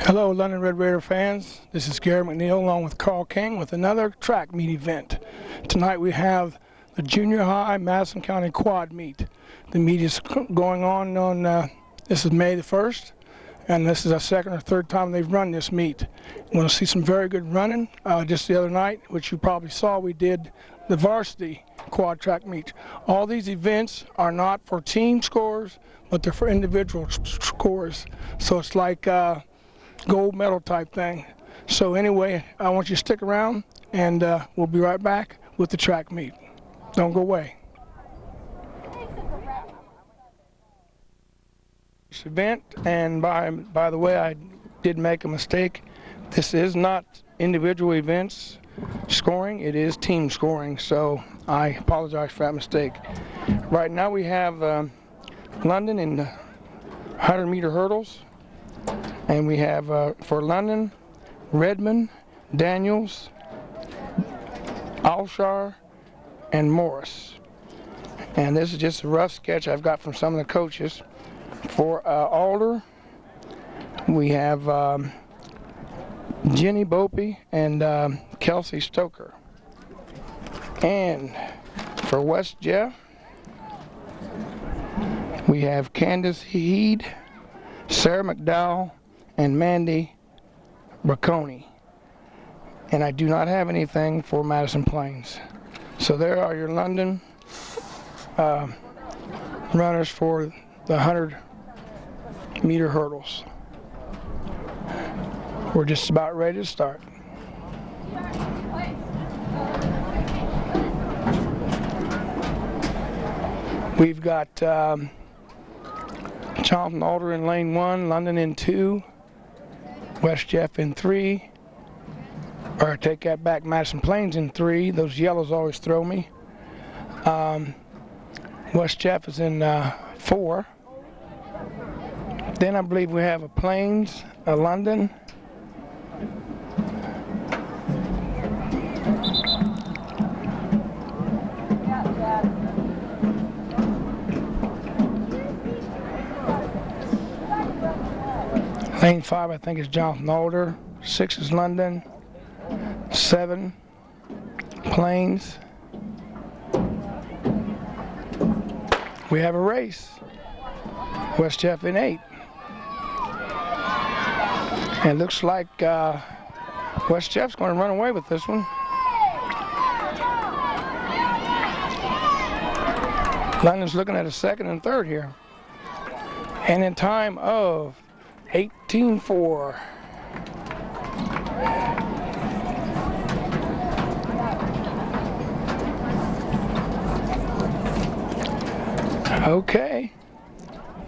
Hello London Red Raider fans, this is Gary McNeil along with Carl King with another track meet event. Tonight we have the Junior High Madison County Quad Meet. The meet is going on this is May the 1st, and this is our second or third time they've run this meet. We're going to see some very good running. Just the other night, which you probably saw, we did the varsity quad track meet. All these events are not for team scores, but they're for individual scores. So it's like gold medal type thing. So anyway, I want you to stick around, and we'll be right back with the track meet. Don't go away. This event, and by the way, I did make a mistake. This is not individual events scoring, it is team scoring, so I apologize for that mistake. Right now we have London in 100-meter hurdles, and we have for London, Redmond, Daniels, Alshar, and Morris. And this is just a rough sketch I've got from some of the coaches. For Alder, we have Jenny Bopey and Kelsey Stoker. And for West Jeff, we have Candace Heed, Sarah McDowell, and Mandy Bracconi. And I do not have anything for Madison Plains. So there are your London runners for the 100-meter hurdles. We're just about ready to start. We've got Jonathan Alder in lane 1, London in 2, West Jeff in 3, or take that back, Madison Plains in 3. Those yellows always throw me. West Jeff is in 4. Then I believe we have a Plains, a London, lane 5 I think is Jonathan Alder, 6 is London, 7 Plains. We have a race. West Jeff in 8. And it looks like West Jeff's going to run away with this one. London's looking at a second and third here. And in time of 18:4. Okay,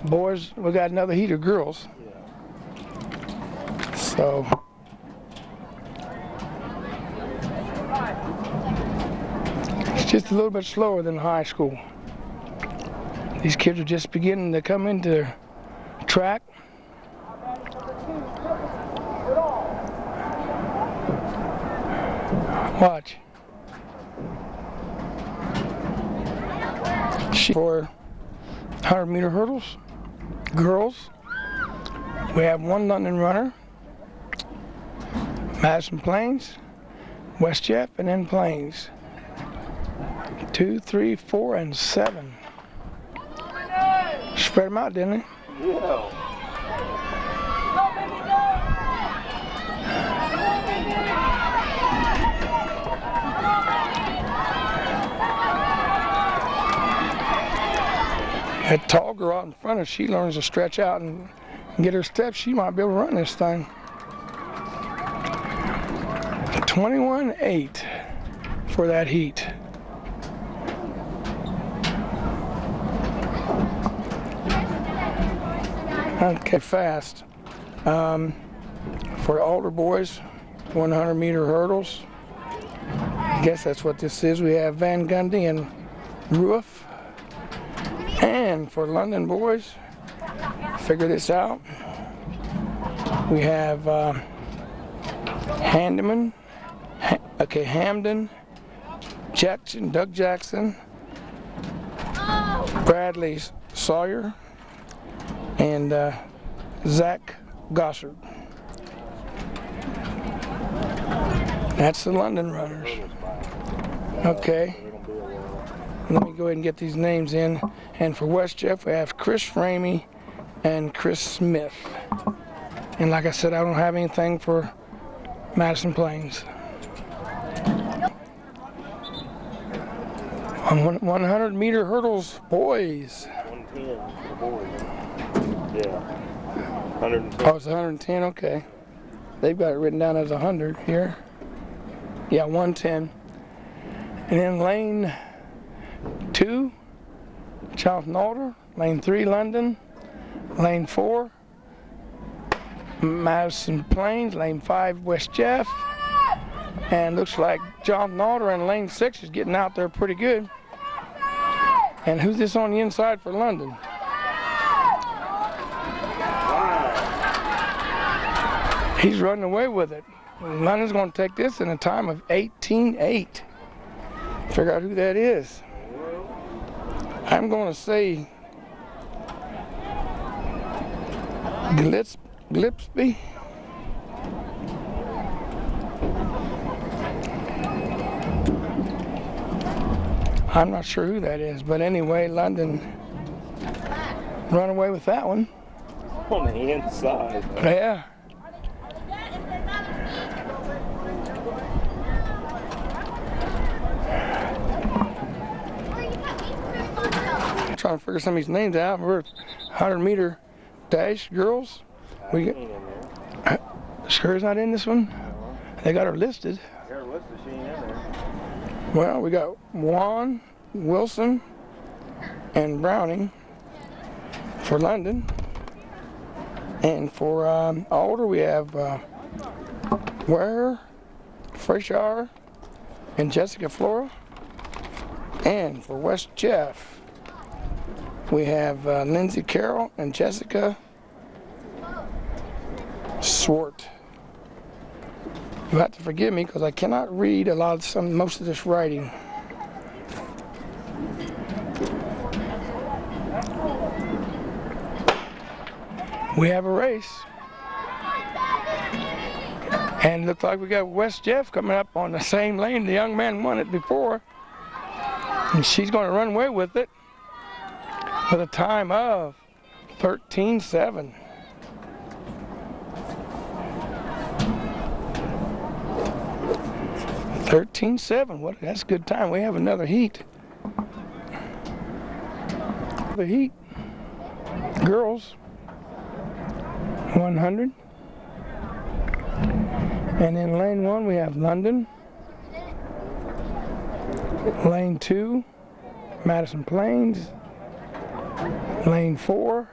boys, we got another heat of girls. So it's just a little bit slower than high school. These kids are just beginning to come into track. Watch. For 100-meter hurdles, girls, we have 1 London runner, Madison Plains, West Jeff, and then Plains. 2, 3, 4, and 7. Spread them out, didn't they? Yeah. That tall girl out in front, if she learns to stretch out and get her steps, she might be able to run this thing. 21:8 for that heat. Okay, fast. For the older boys, 100-meter hurdles. I guess that's what this is. We have Van Gundy and Roof. And for London boys, figure this out. We have Hamden, Jackson, Doug Jackson, Bradley Sawyer, and Zach Gossard. That's the London runners. Okay. Let me go ahead and get these names in. And for West Jeff, we have Chris Ramey and Chris Smith. And like I said, I don't have anything for Madison Plains. On 100-meter hurdles, boys. 110 for the boys. Yeah. 110. Oh, it's 110, okay. They've got it written down as 100 here. Yeah, 110. And then lane 2, Jonathan Alder. Lane 3, London. Lane 4, Madison Plains. Lane 5, West Jeff. And looks like Jonathan Alder in lane 6 is getting out there pretty good. And who's this on the inside for London? He's running away with it. London's going to take this in a time of 18:8. Figure out who that is. I'm going to say Glipsby. I'm not sure who that is, but anyway, London run away with that one. On the inside. Yeah. I'm trying to figure some of these names out. We're 100-meter dash girls. We got, sure is not in this one. They got her listed. Her listed, she ain't in there. Well, we got Juan, Wilson, and Browning for London. And for Alder, we have Ware, Freshar, and Jessica Flora. And for West Jeff, we have Lindsay Carroll and Jessica Swart. You have to forgive me because I cannot read most of this writing. We have a race. And it looks like we got West Jeff coming up on the same lane. The young man won it before. And she's going to run away with it with a time of 13:7. That's a good time. We have another heat. The heat. Girls. 100. And in lane 1 we have London. Lane 2, Madison Plains. Lane 4,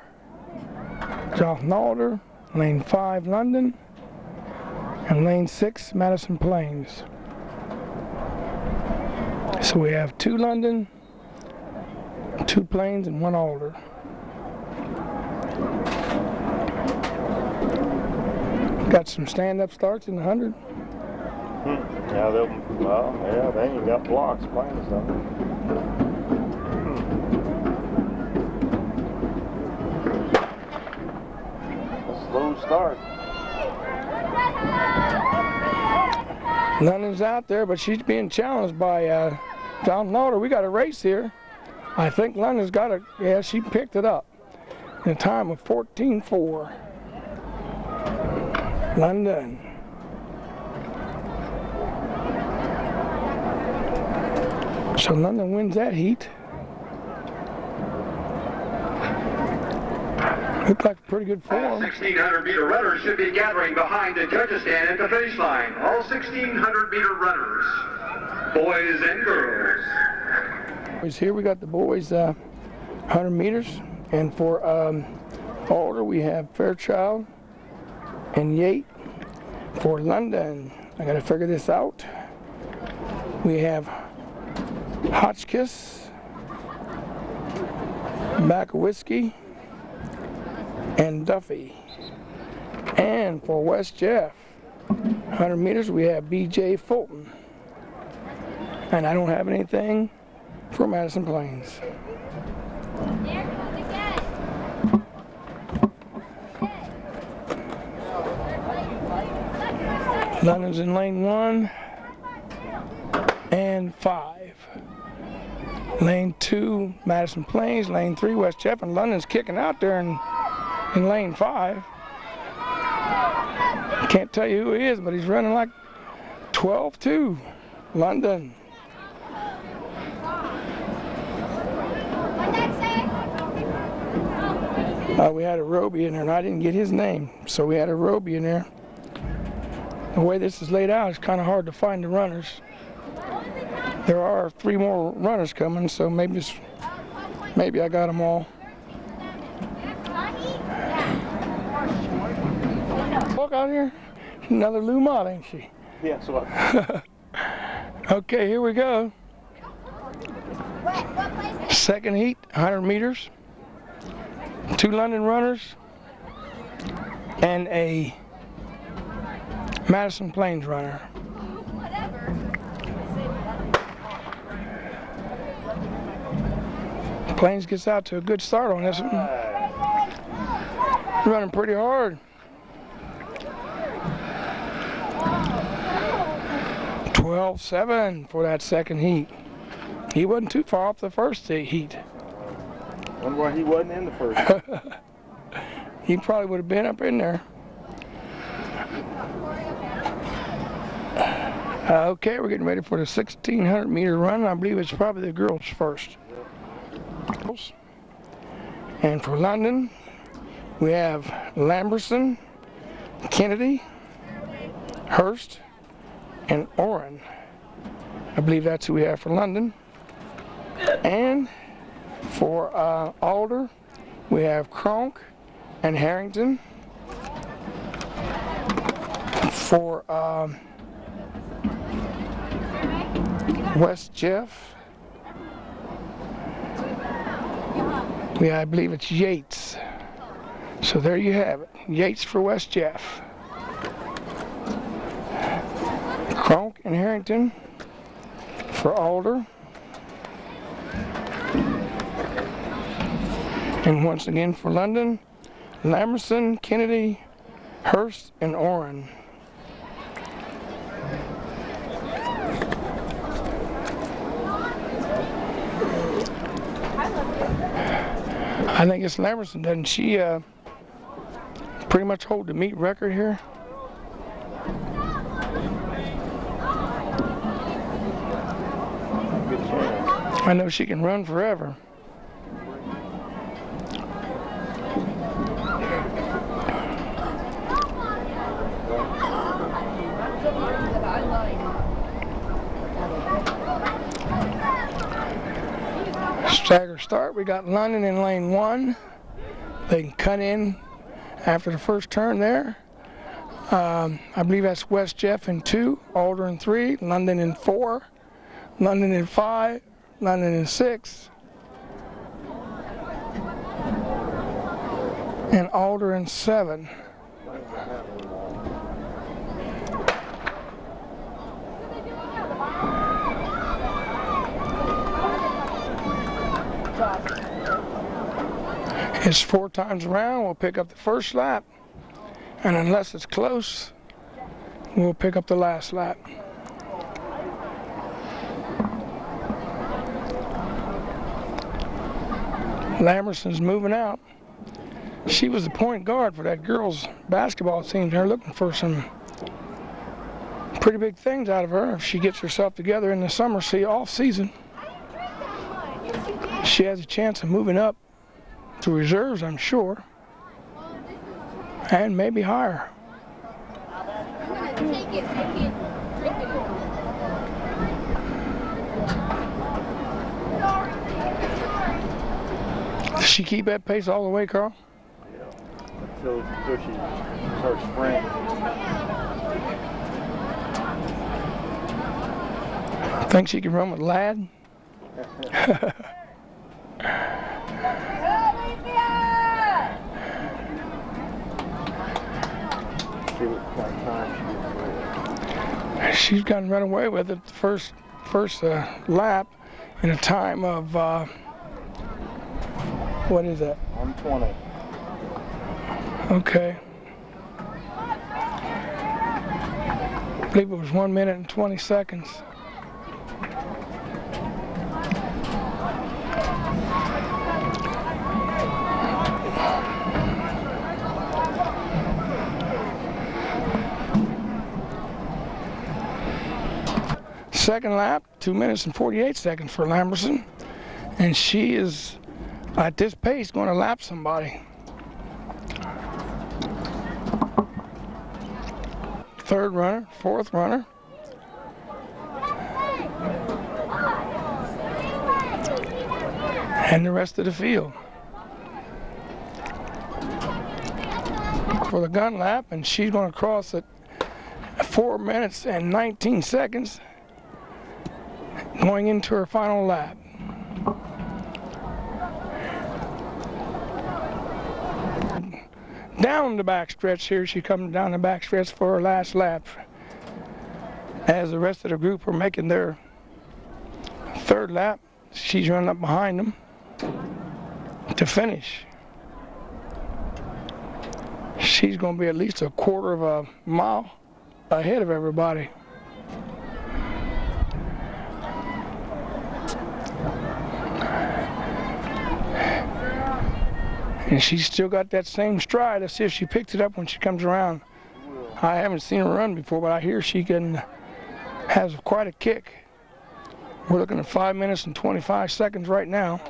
Jonathan Alder. Lane 5, London. And lane 6, Madison Plains. So we have 2 London, 2 Plains, and 1 Alder. Got some stand-up starts in the 100. Yeah, they ain't got blocks playing something. A slow start. London's out there, but she's being challenged by Jonathan Alder. We got a race here. I think London's got it. Yeah, she picked it up in a time of 14:4. London. So London wins that heat. Looked like a pretty good form. 1,600-meter runners should be gathering behind the judges' stand at the finish line. All 1,600-meter runners, boys and girls. Here we got the boys 100 meters, and for Alder we have Fairchild and Yate. For London, I gotta figure this out. We have Hotchkiss, Mackowski, and Duffy. And for West Jeff, 100 meters, we have B.J. Fulton. And I don't have anything for Madison Plains. London's in lane 1, and 5. Lane 2, Madison Plains. Lane 3, West Jefferson. London's kicking out there in lane 5. Can't tell you who he is, but he's running like 12-2. London. We had a Roby in there, and I didn't get his name, so we had a Roby in there. The way this is laid out, it's kind of hard to find the runners. There are 3 more runners coming, so maybe I got them all. Look out here, another Lou Mott, ain't she? Yeah, so Okay, here we go. Second heat, 100 meters. 2 London runners and a Madison Plains runner. Plains gets out to a good start on this one. Running pretty hard. 12-7 for that second heat. He wasn't too far off the first heat. wonder why he wasn't in the first. He probably would have been up in there. Okay, we're getting ready for the 1,600 meter run. I believe it's probably the girls first. And for London, we have Lamberson, Kennedy, Hurst, and Oren. I believe that's who we have for London. And for Alder, we have Kronk and Harrington. For West Jeff, I believe it's Yates. So there you have it. Yates for West Jeff. Kronk and Harrington for Alder. And once again for London, Lamberson, Kennedy, Hurst, and Oren. I think it's Lamberson, doesn't she pretty much hold the meet record here? I know she can run forever. Stagger start. We got London in lane 1. They can cut in after the first turn there. I believe that's West Jeff in 2, Alder in 3, London in 4, London in 5, London in 6, and Alder in 7. It's 4 times around. We'll pick up the first lap, and unless it's close, we'll pick up the last lap. Lamberson's moving out. She was the point guard for that girls' basketball team. They're looking for some pretty big things out of her if she gets herself together in the summer off season. She has a chance of moving up to reserves, I'm sure, and maybe higher. Does she keep that pace all the way, Carl? Yeah, until she starts sprinting. Think she can run with Ladd? She's gotten run away with it the first lap in a time of what is that? 1:20. Okay. I believe it was 1 minute and 20 seconds. Second lap, 2 minutes and 48 seconds for Lamberson. And she is, at this pace, going to lap somebody. Third runner, fourth runner. And the rest of the field. For the gun lap, and she's going to cross at 4 minutes and 19 seconds going into her final lap. Down the backstretch here, she comes down the backstretch for her last lap as the rest of the group are making their third lap. She's running up behind them to finish. She's going to be at least a quarter of a mile ahead of everybody. And she's still got that same stride. Let's see if she picks it up when she comes around. I haven't seen her run before, but I hear she has quite a kick. We're looking at 5 minutes and 25 seconds right now.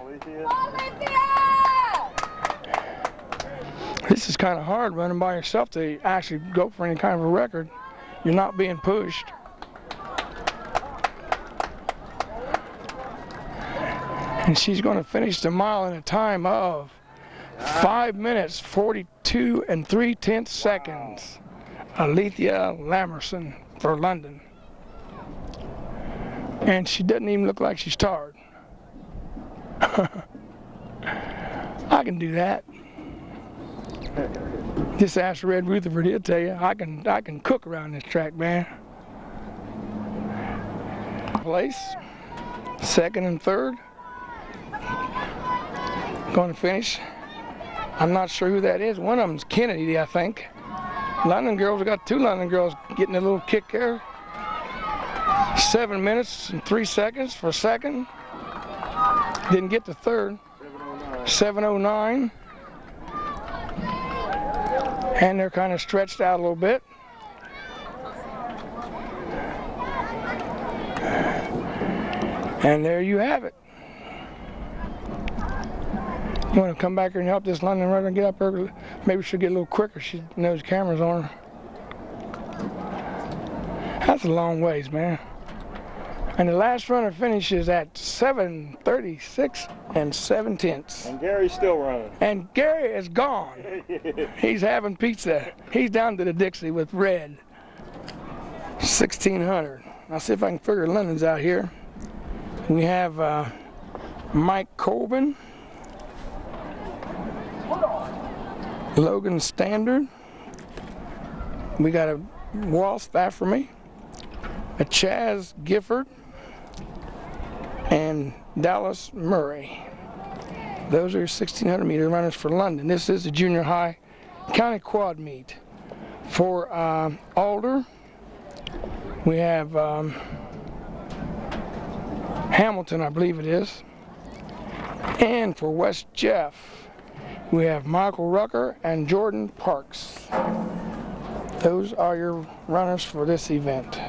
This is kind of hard running by yourself to actually go for any kind of a record. You're not being pushed. And she's going to finish the mile in a time of 5 minutes, 42 and 3/10 seconds. Alethea Lamberson for London. And she doesn't even look like she's tired. I can do that. Just ask Red Rutherford, he'll tell you. I can cook around this track, man. Place, second and third. Going to finish. I'm not sure who that is. One of them's Kennedy, I think. London girls, we got two London girls getting a little kick there. 7 minutes and 3 seconds for second. Didn't get to third. 7:09. And they're kind of stretched out a little bit. And there you have it. You want to come back here and help this London runner get up there? Maybe she'll get a little quicker. She knows cameras on her. That's a long ways, man. And the last runner finishes at 7:36 and 7/10. And Gary's still running. And Gary is gone. He's having pizza. He's down to the Dixie with Red. 1600. I'll see if I can figure London's out here. We have Mike Colvin, Logan Standard. We got a Walsh after me, a Chaz Gifford, and Dallas Murray. Those are 1600 meter runners for London. This is the junior high county quad meet. For Alder, we have Hamilton, I believe it is. And for West Jeff, we have Michael Rucker and Jordan Parks. Those are your runners for this event.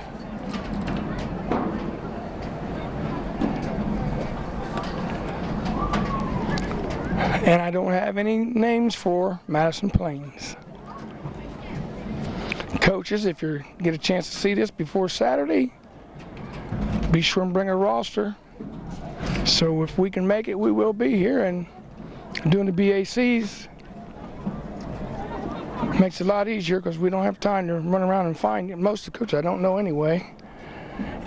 And I don't have any names for Madison Plains. Coaches, if you get a chance to see this before Saturday, be sure and bring a roster. So if we can make it, we will be here and doing the BACs. Makes it a lot easier because we don't have time to run around and find most of the coaches I don't know anyway.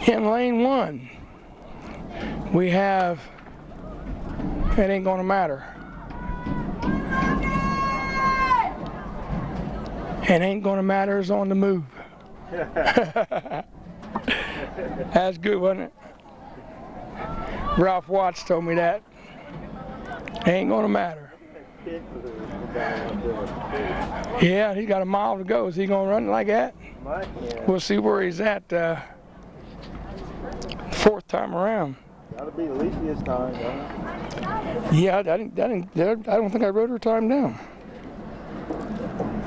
In lane 1, we have, it ain't gonna matter. It ain't gonna matter is on the move. That's good, wasn't it? Ralph Watts told me that. Ain't gonna matter. Yeah, he's got a mile to go. Is he gonna run like that? We'll see where he's at fourth time around. Gotta be at least this time, huh? Yeah, I don't think I wrote her time down.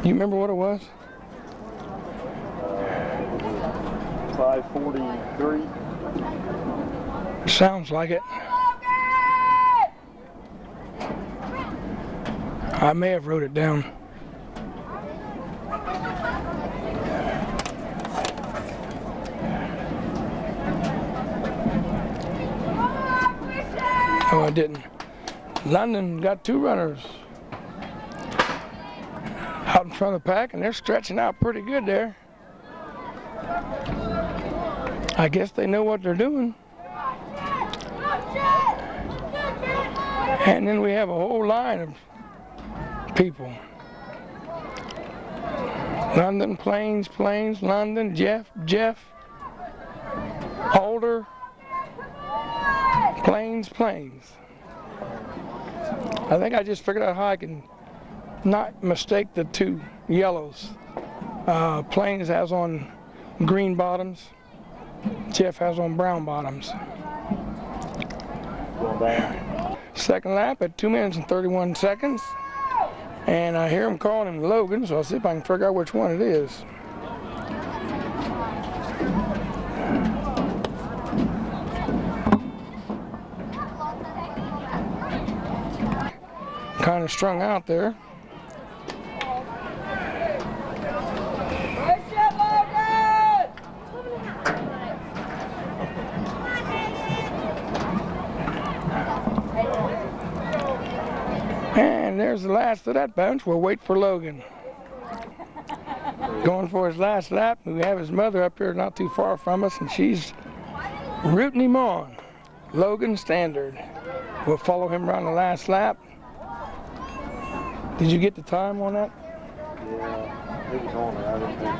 You remember what it was? 5:43. Sounds like it. I may have wrote it down. Oh, I didn't. London got 2 runners out in front of the pack, and they're stretching out pretty good there. I guess they know what they're doing. And then we have a whole line of people. London, Plains, London, Jeff, Alder, Plains. I think I just figured out how I can not mistake the 2 yellows. Plains has on green bottoms, Jeff has on brown bottoms. Second lap at 2 minutes and 31 seconds. And I hear him calling him Logan, so I'll see if I can figure out which one it is. Kind of strung out there. And there's the last of that bunch. We'll wait for Logan. Going for his last lap. We have his mother up here not too far from us, and she's rooting him on. Logan Standard. We'll follow him around the last lap. Did you get the time on that? Yeah, it was on there. I didn't think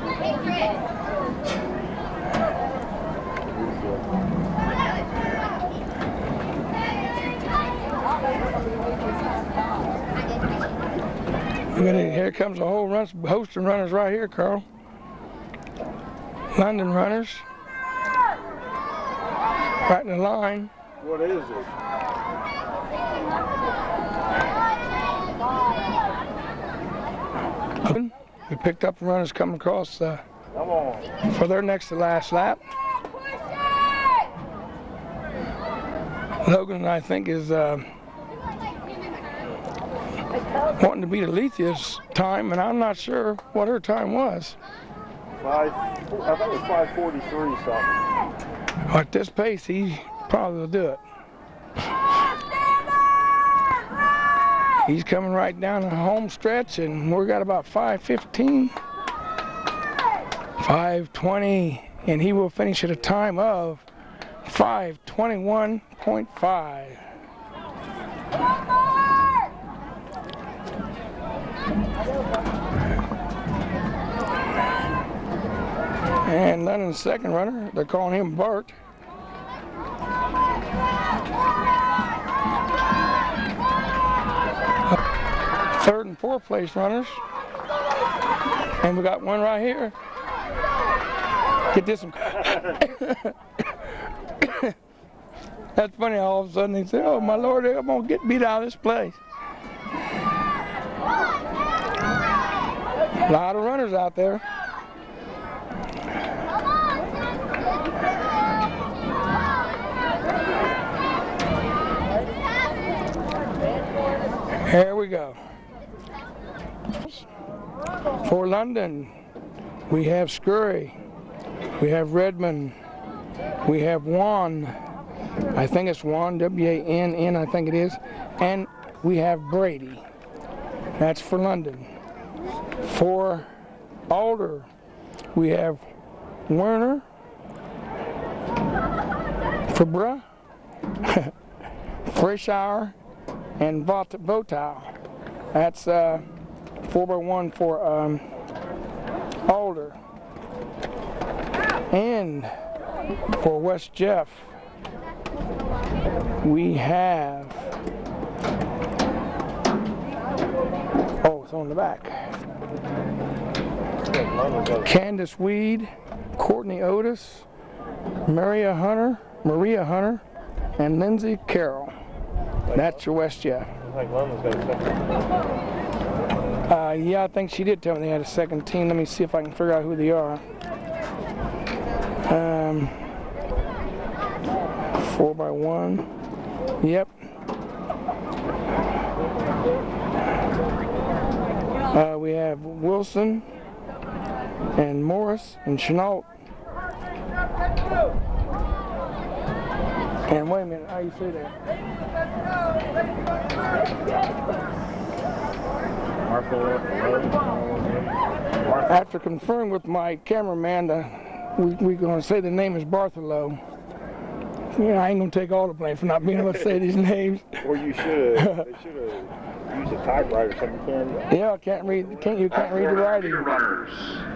Here comes a whole host of runners right here, Carl. London runners. Right in the line. What is it? We picked up the runners coming across for their next to last lap. Logan, I think, is wanting to beat Alethia's time, and I'm not sure what her time was. I think it was 5:43 something. At this pace, he probably will do it. He's coming right down the home stretch, and we've got about 5:15, 5:20, and he will finish at a time of 5:21.5. And London's second runner, they're calling him Bart. Third and fourth place runners. And we got one right here. Get this one. That's funny, all of a sudden they say, oh my Lord, I'm gonna get beat out of this place. A lot of runners out there. Here we go. For London, we have Scurry, we have Redmond, we have Juan, I think it's Juan, W-A-N-N, I think it is, and we have Brady. That's for London. For Alder, we have Werner, Fabra, Frischauer, and Votow. That's 4x1 for Alder. And for West Jeff, we have, oh, it's on the back. Candace Weed, Courtney Otis, Maria Hunter, and Lindsay Carroll. That's your West Jeff. Yeah, I think she did tell me they had a second team. Let me see if I can figure out who they are. 4x1. Yep. We have Wilson and Morris and Chenault. And wait a minute, how you say that? After conferring with my cameraman, we're going to say the name is Bartholomew. Yeah, I ain't going to take all the blame for not being able to say these names. Or you should have. They should have used a typewriter or something. Yeah, I can't read. You can't read the writing. Runners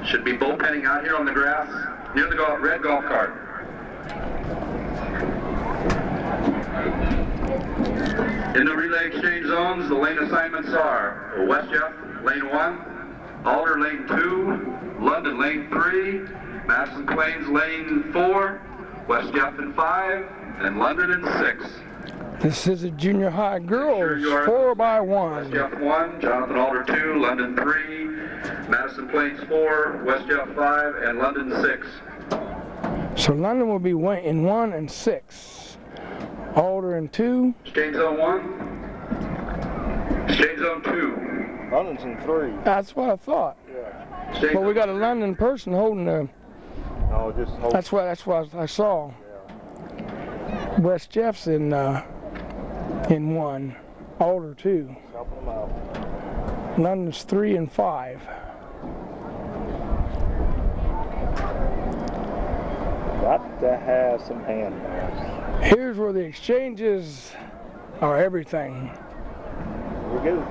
should be bullpenning out here on the grass near the red golf cart. In the relay exchange zones, the lane assignments are West Jeff, lane 1, Alder, lane 2, London, lane 3, Madison Plains, lane 4, West Jeff in 5, and London in 6. This is a junior high girls 4x1. West Jeff 1, Jonathan Alder 2, London 3, Madison Plains 4, West Jeff 5, and London 6. So London will be in 1 and 6. Alder in 2. Exchange zone 1. Exchange zone 2. London's in 3. That's what I thought. Yeah. But we got a London person holding the. No, just hold. That's what I saw. Yeah. West Jeff's in 1. Alder 2. Helping them out. London's 3 and 5. Got to have some handballs. Here's where the exchanges are everything. We're good.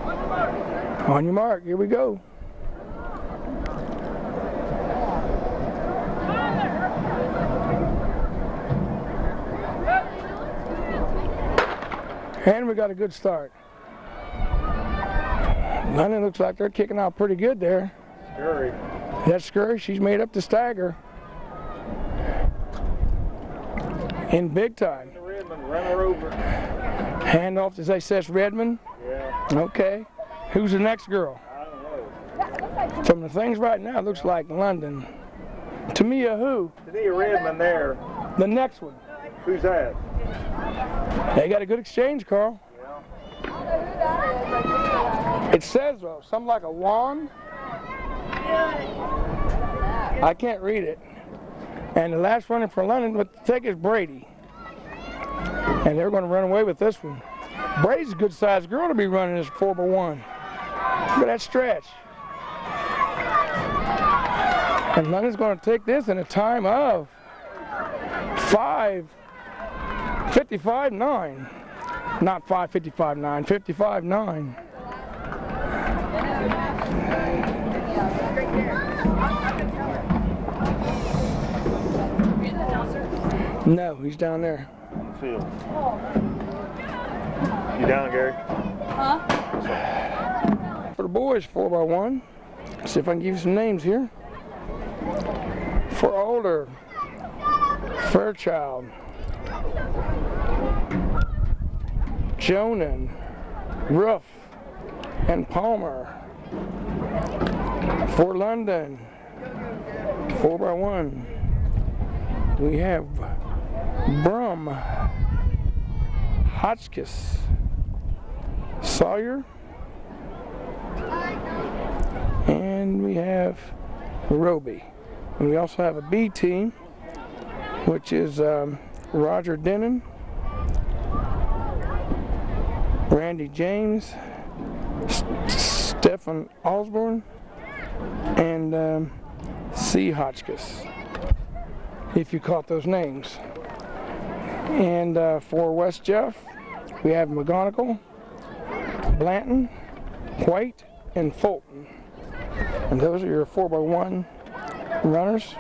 On your mark, here we go. And we got a good start. London looks like they're kicking out pretty good there. Scurry. That's Scurry. She's made up the stagger. In big time. Redmond, run her over. Hand off to Zaysess Redmond. Yeah. Okay. Who's the next girl? I don't know. From the things right now, it looks like London. Tamia who? Tamia Redmond there. The next one. Who's that? They got a good exchange, Carl. Yeah. It says, though, something like a wand. I can't read it. And the last runner for London would take is Brady. And they're going to run away with this one. Brady's a good-sized girl to be running this 4x1. Look at that stretch. And London's going to take this in a time of 5:55.9. Not 5:55.9, 55.9. No, he's down there. On the field. You down, Gary? Huh? For the boys, 4x1. See if I can give you some names here. For Alder, Fairchild, Jonan, Ruff, and Palmer. For London, 4x1. We have Brum, Hotchkiss, Sawyer, and we have Roby. And we also have a B team, which is Roger Denon, Randy James, Stephen Osborne, and C. Hotchkiss, if you caught those names. And for West Jeff, we have McGonigal, Blanton, White, and Fulton. And those are your 4x1 runners.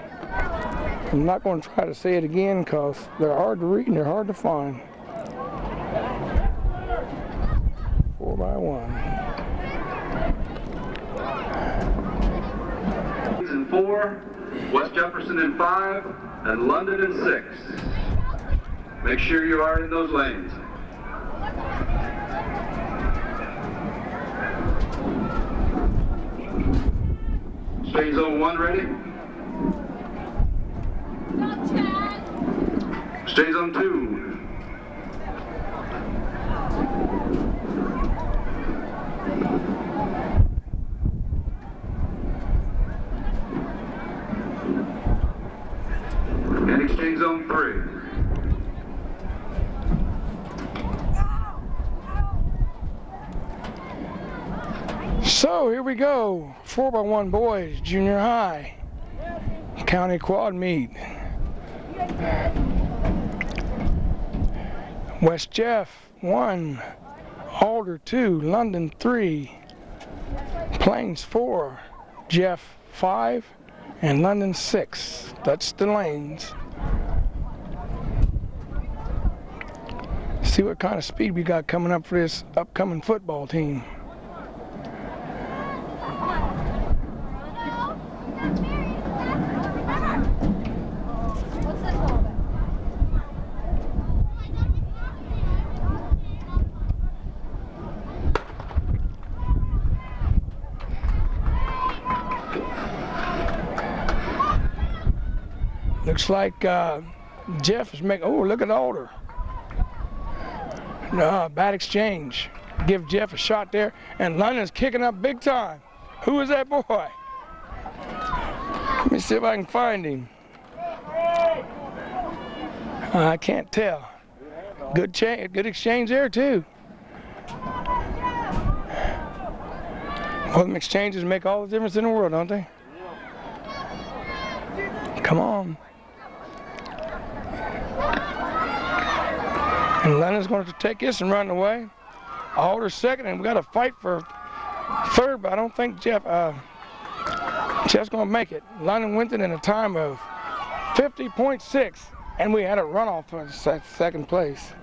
I'm not going to try to say it again because they're hard to read and they're hard to find. 4x1. In 4, West Jefferson in 5, and London in 6. Make sure you are in those lanes. Stay zone 1 ready. Stay zone 2. exchange zone 3. So here we go, 4x1 boys, junior high, county quad meet. West Jeff 1, Alder 2, London 3, Plains 4, Jeff 5, and London 6. That's the lanes. See what kind of speed we got coming up for this upcoming football team. Looks like Jeff is making, oh, look at Alder. Bad exchange. Give Jeff a shot there, and London's kicking up big time. Who is that boy? Let me see if I can find him. I can't tell. Good exchange there too. Well, them exchanges make all the difference in the world, don't they? Come on. And London's going to take this and run away. Alder's second, and we got to fight for third, but I don't think Jeff's going to make it. London went it in a time of 50.6, and we had a runoff for second place.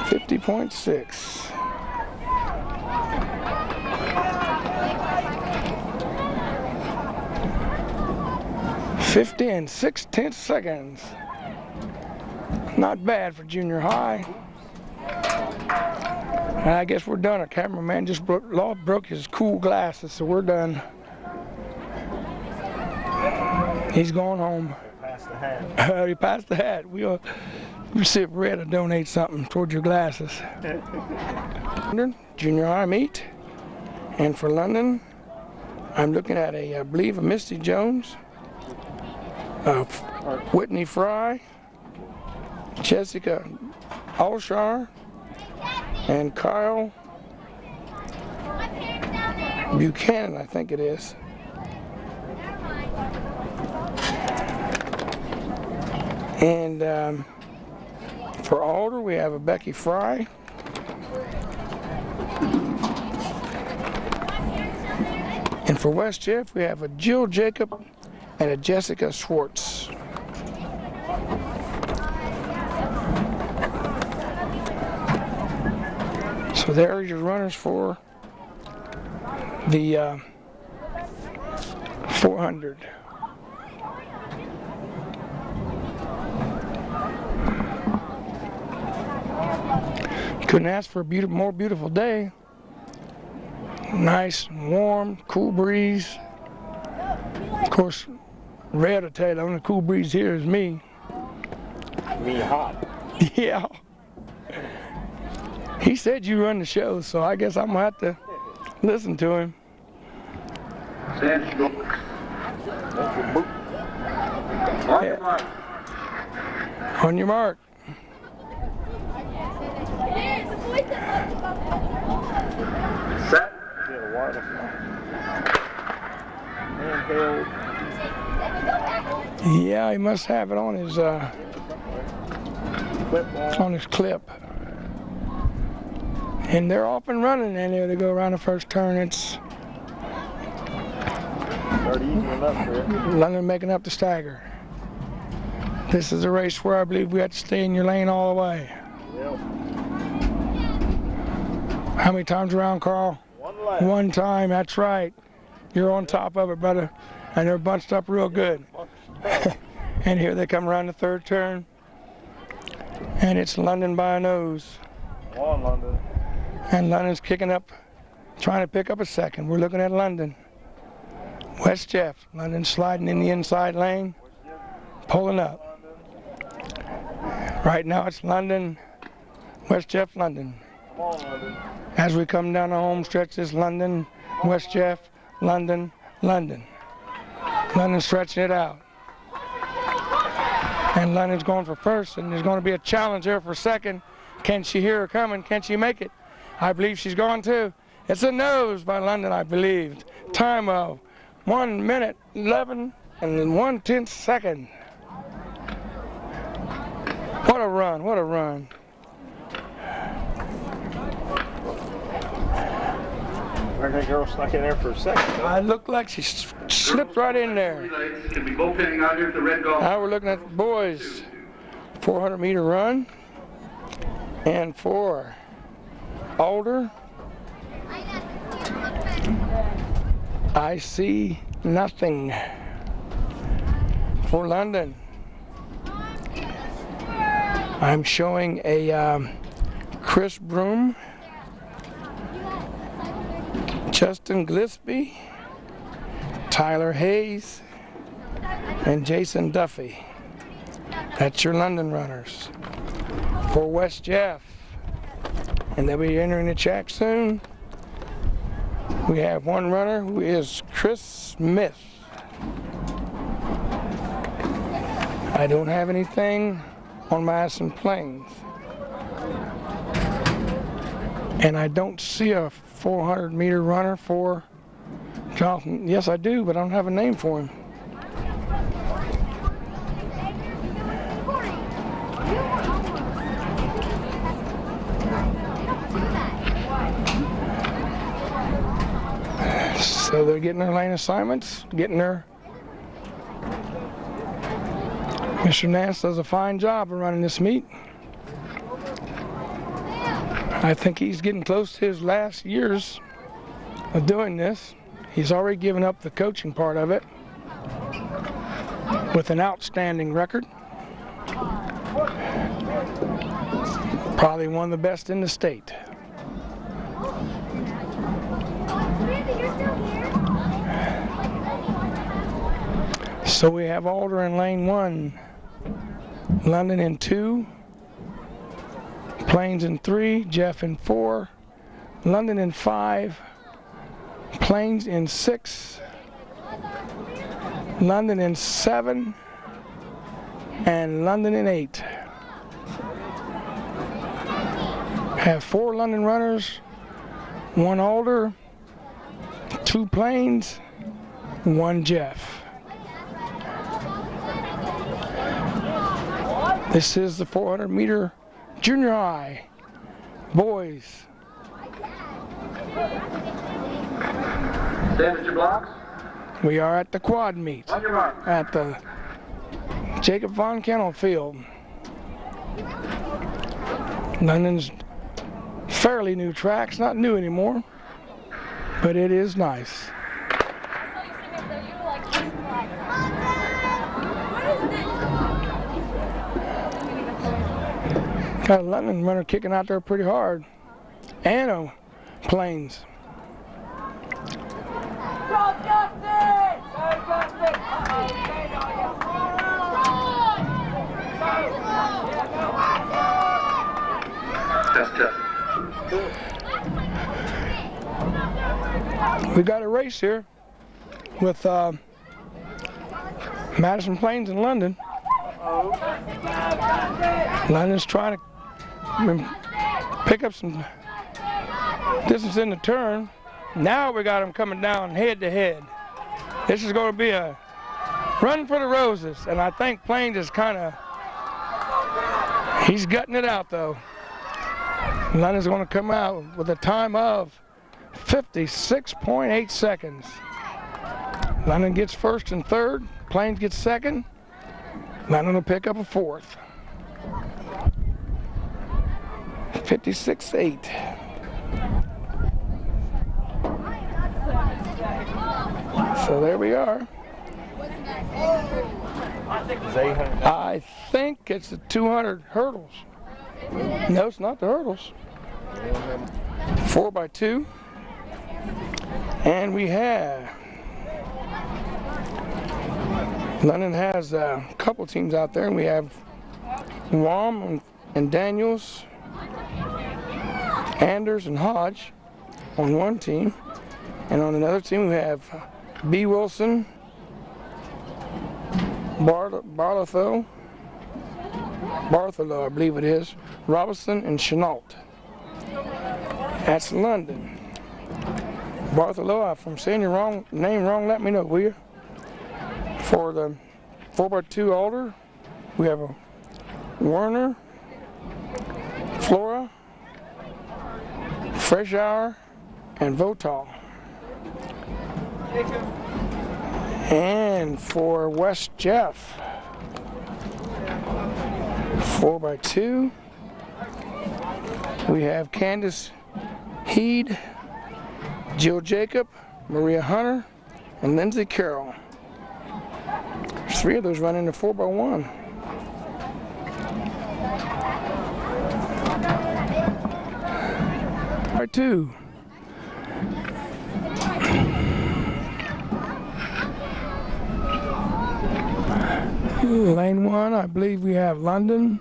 50.6. $50 and 6/10 seconds. Not bad for junior high. And I guess we're done. Our cameraman just broke his cool glasses, so we're done. He's going home. Passed the hat. He passed the hat. We'll see if Red will donate something towards your glasses. London, junior high meet. And for London, I'm looking at I believe a Misty Jones, Whitney Fry, Jessica Alshar, and Kyle Buchanan, I think it is. And for Alder, we have a Becky Fry. And for West Jeff, we have a Jill Jacob and a Jessica Schwartz. So there are your runners for the 400. Couldn't ask for a more beautiful day. Nice, warm, cool breeze. Of course, Red will tell you the only cool breeze here is me. Me hot. Yeah. He said you run the show, so I guess I'm gonna have to listen to him. On your mark. On your mark. Set. Yeah, he must have it on his clip. And they're off and running, and there they go around the first turn. It's London making up the stagger. This is a race where I believe we have to stay in your lane all the way. Yep. How many times around, Carl? One lap. One time, that's right. You're on top of it, brother. And they're bunched up real good. And here they come around the third turn. And it's London by a nose. Come on, London. And London's kicking up, trying to pick up a second. We're looking at London. West Jeff. London sliding in the inside lane, pulling up. Right now it's London, West Jeff, London. Come on, London. As we come down the home stretch, it's London, West Jeff, London, London. London stretching it out. And London's going for first, and there's going to be a challenge there for second. Can she hear her coming? Can she make it? I believe she's going to. It's a nose by London, I believe. Time of 1 minute 11 and 1/10 second. What a run, what a run. Where'd that girl snuck in there for a second? It looked like she slipped right in there. Relays can be bullpenning out here at the red golf. Now we're looking at the boys' 400-meter run. And for Alder, I see nothing. For London, I'm showing a Chris Broom, Justin Gillespie, Tyler Hayes, and Jason Duffy. That's your London runners. For West Jeff, and they'll be entering the track soon, we have one runner who is Chris Smith. I don't have anything on Madison Plains. And I don't see a 400-meter runner for Jonathan. Yes, I do, but I don't have a name for him. So they're getting their lane assignments, getting their... Mr. Nance does a fine job of running this meet. I think he's getting close to his last years of doing this. He's already given up the coaching part of it with an outstanding record. Probably one of the best in the state. So we have Alder in lane 1, London in 2, Plains in 3, Jeff in 4, London in 5, Plains in 6, London in 7, and London in 8. Have 4 London runners, 1 Alder, 2 Plains, 1 Jeff. This is the 400-meter junior high boys. Stand at your blocks. We are at the quad meet On your mark. at the Jacob Von Kennel Field. London's fairly new track. It's not new anymore, but it is nice. Got a London runner kicking out there pretty hard. And a Plains. Test. We got a race here with Madison Plains and London. London's trying to pick up some distance in the turn. Now we got them coming down head to head. This is going to be a run for the roses, and I think Plains is he's gutting it out though. London's going to come out with a time of 56.8 seconds. London gets first and third, Plains gets second. London will pick up a fourth. 56.8. So there we are. I think it's the 200 hurdles. No, it's not the hurdles. 4x2. And we have London has a couple teams out there, and we have Wom and Daniels, Anders and Hodge on one team, and on another team we have B. Wilson, Bartholotho, Bartholomew, I believe it is. Robinson and Chenault. That's London. Bartholomew, if I'm saying your name wrong, let me know, will you? For the 4x2 Alder, we have a Werner, Flora, Fresh Hour, and Votal. And for West Jeff, 4x2, we have Candace Heed, Jill Jacob, Maria Hunter, and Lindsay Carroll. There's 3 of those running the 4x1. Two. Lane 1, I believe we have London.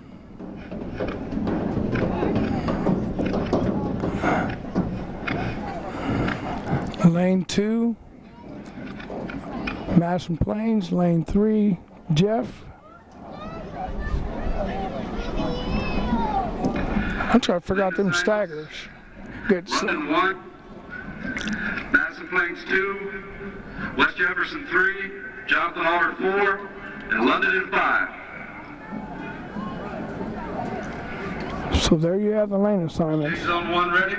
Lane 2, Madison Plains. Lane 3, Jeff. I'm trying to figure out them staggers. Good. London 1, Madison Plains 2, West Jefferson 3, Jonathan Alder 4, and London in 5. So there you have the lane assignments. Zone 1 ready?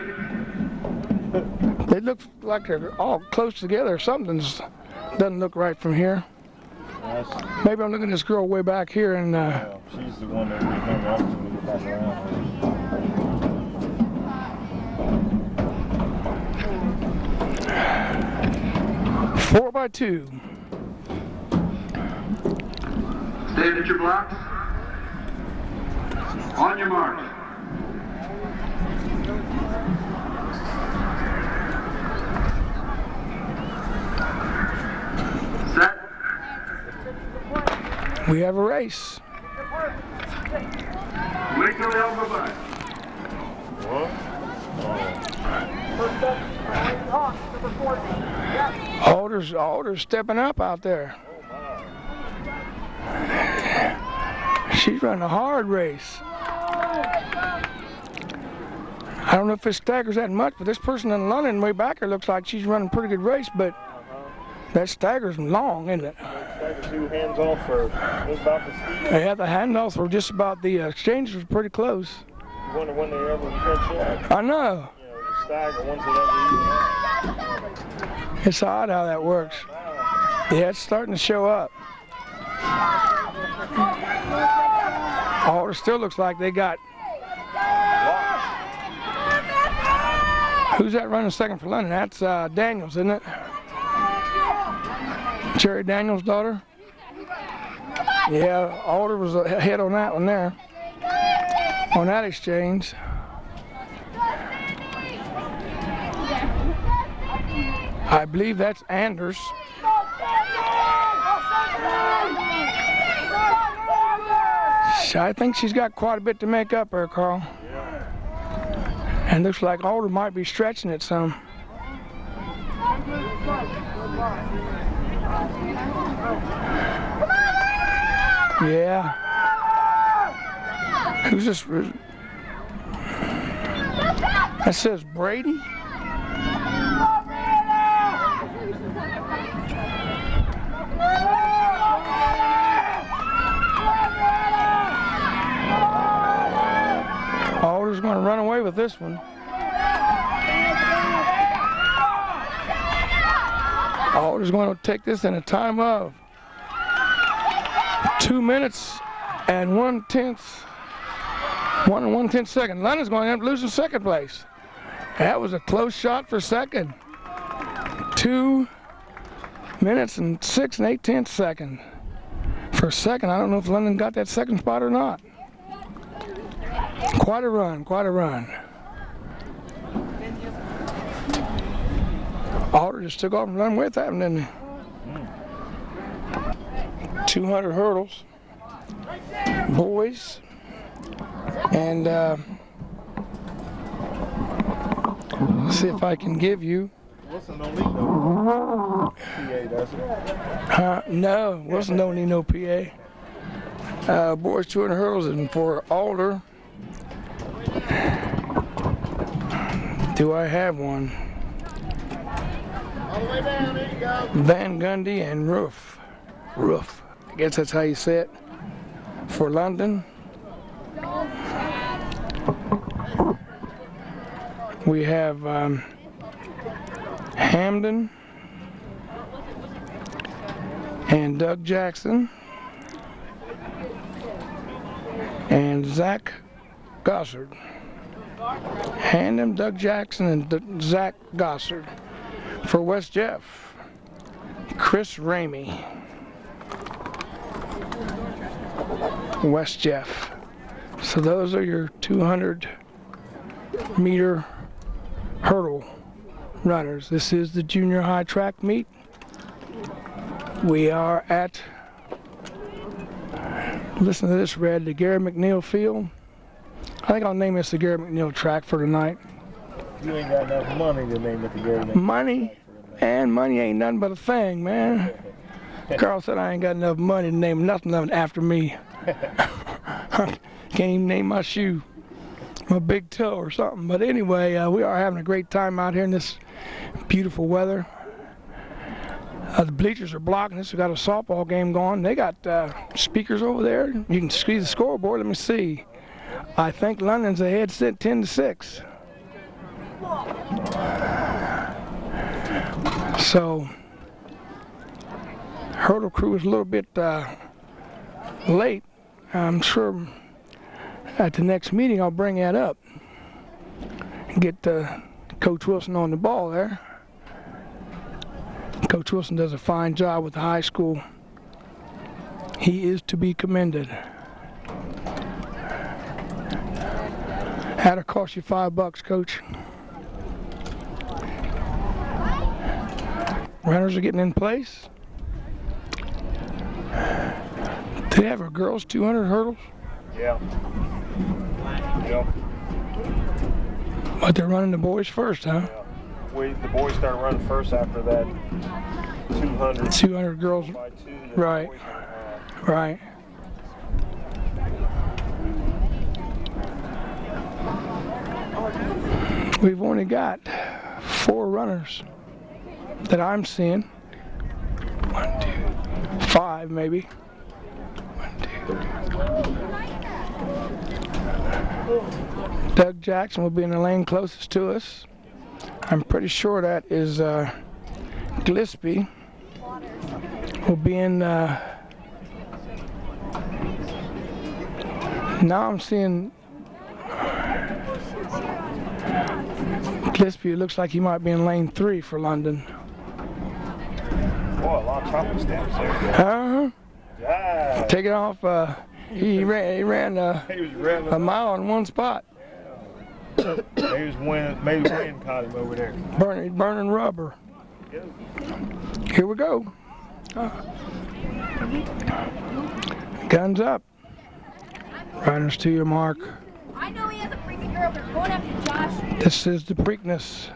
They look like they're all close together. Something doesn't look right from here. Maybe I'm looking at this girl way back here and she's the one that we're going to have to get back around. 4x2. Stand at your blocks. On your mark. Set. We have a race. Wait till the elbow by. Alder's stepping up out there. She's running a hard race. I don't know if it staggers that much, but this person in London way back here looks like she's running a pretty good race, but that stagger's long, isn't it? Two hands off for about the speed. Yeah, the handoffs were just about, the exchanges were pretty close. You wonder when they ever catch up. I know. You know, the stagger ones that ever even. It's odd how that works. Yeah, it's starting to show up. Alder still looks like they got. Who's that running second for London? That's Daniels, isn't it? Cherry Daniels' daughter. Yeah, Alder was ahead on that one there. On that exchange. I believe that's Anders. I think she's got quite a bit to make up there, Carl. And looks like Alder might be stretching it some. Yeah. Who's this? That says Brady. Alder's going to run away with this one. Alder's going to take this in a time of 2 minutes and 1/10 seconds. London's going to end up losing second place. That was a close shot for second. 2 minutes and 6 8/10 seconds. For second, I don't know if London got that second spot or not. Quite a run, quite a run. Alder just took off and run with that one, didn't he? 200 hurdles. Boys. And see if I can give you. Wilson don't need no PA, does it? No, Wilson don't need no PA. Boys 200 hurdles, and for Alder, do I have one? All the way down, there you go. Van Gundy and Roof. I guess that's how you say it. For London, we have Hamden and Doug Jackson and Zach Gossard. Hamden, Doug Jackson, and Zach Gossard. For West Jeff, Chris Ramey. West Jeff. So those are your 200-meter hurdle runners. This is the junior high track meet. We are at, listen to this, Red, the Gary McNeil Field. I think I'll name this the Gary McNeil track for tonight. You ain't got enough money to name it the Gary McNeil. Money? And money ain't nothing but a thing, man. Carl said I ain't got enough money to name nothing of it after me. Can't even name my shoe, my big toe or something. But anyway, we are having a great time out here in this beautiful weather. The bleachers are blocking us. We got a softball game going. They got speakers over there. You can see the scoreboard. Let me see. I think London's ahead 10-6. So, hurdle crew is a little bit late. I'm sure at the next meeting I'll bring that up and get Coach Wilson on the ball there. Coach Wilson does a fine job with the high school. He is to be commended. That'll cost you $5, Coach. Runners are getting in place. Do they have a girls 200 hurdles? Yeah. Yep. But they're running the boys first, huh? Yeah. The boys start running first after that 200. 200 girls. By two, Right. Right. We've only got 4 runners that I'm seeing. 1, 2, 5 maybe. 1, 2. Doug Jackson will be in the lane closest to us. I'm pretty sure that is Gillespie will be in. Now I'm seeing Gillespie. It looks like he might be in lane 3 for London. Boy, a lot of chocolate stamps there. Uh-huh. Yeah. Take it off. He ran a mile in one spot. Maybe wind caught him over there. Burning rubber. Here we go. Guns up. Runners to your mark. I know he has a freaking girl, but going after Josh. This is the Preakness.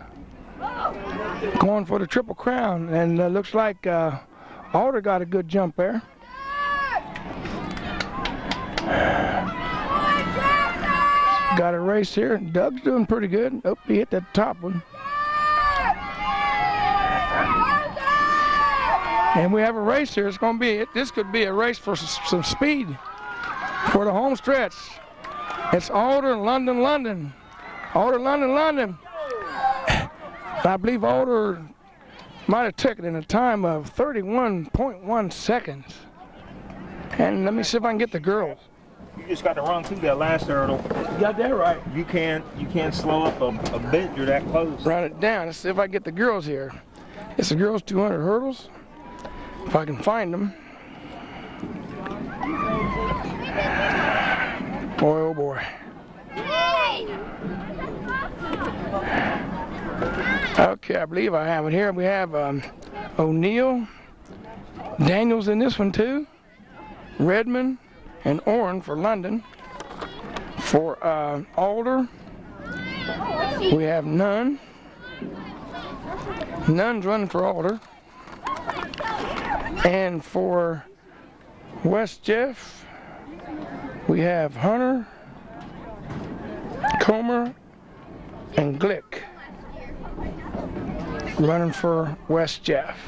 Going for the Triple Crown, and looks like Alder got a good jump there. Got a race here. Doug's doing pretty good. Oh, he hit that top one. And we have a race here. It's going to be, this could be a race for some speed for the home stretch. It's Alder, London. Alder, London. I believe Alder might have took it in a time of 31.1 seconds. And let me see if I can get the girls. You just got to run through that last hurdle. You got that right. You can't slow up a bit. You're that close. Run it down. Let's see if I can get the girls here. It's the girls 200 hurdles. If I can find them. Boy, oh boy. Okay, I believe I have it here. We have O'Neill, Daniels in this one too, Redmond, and Orrin for London. For Alder, we have Nunn. Nunn's running for Alder. And for West Jeff, we have Hunter, Comer, and Glick running for West Jeff.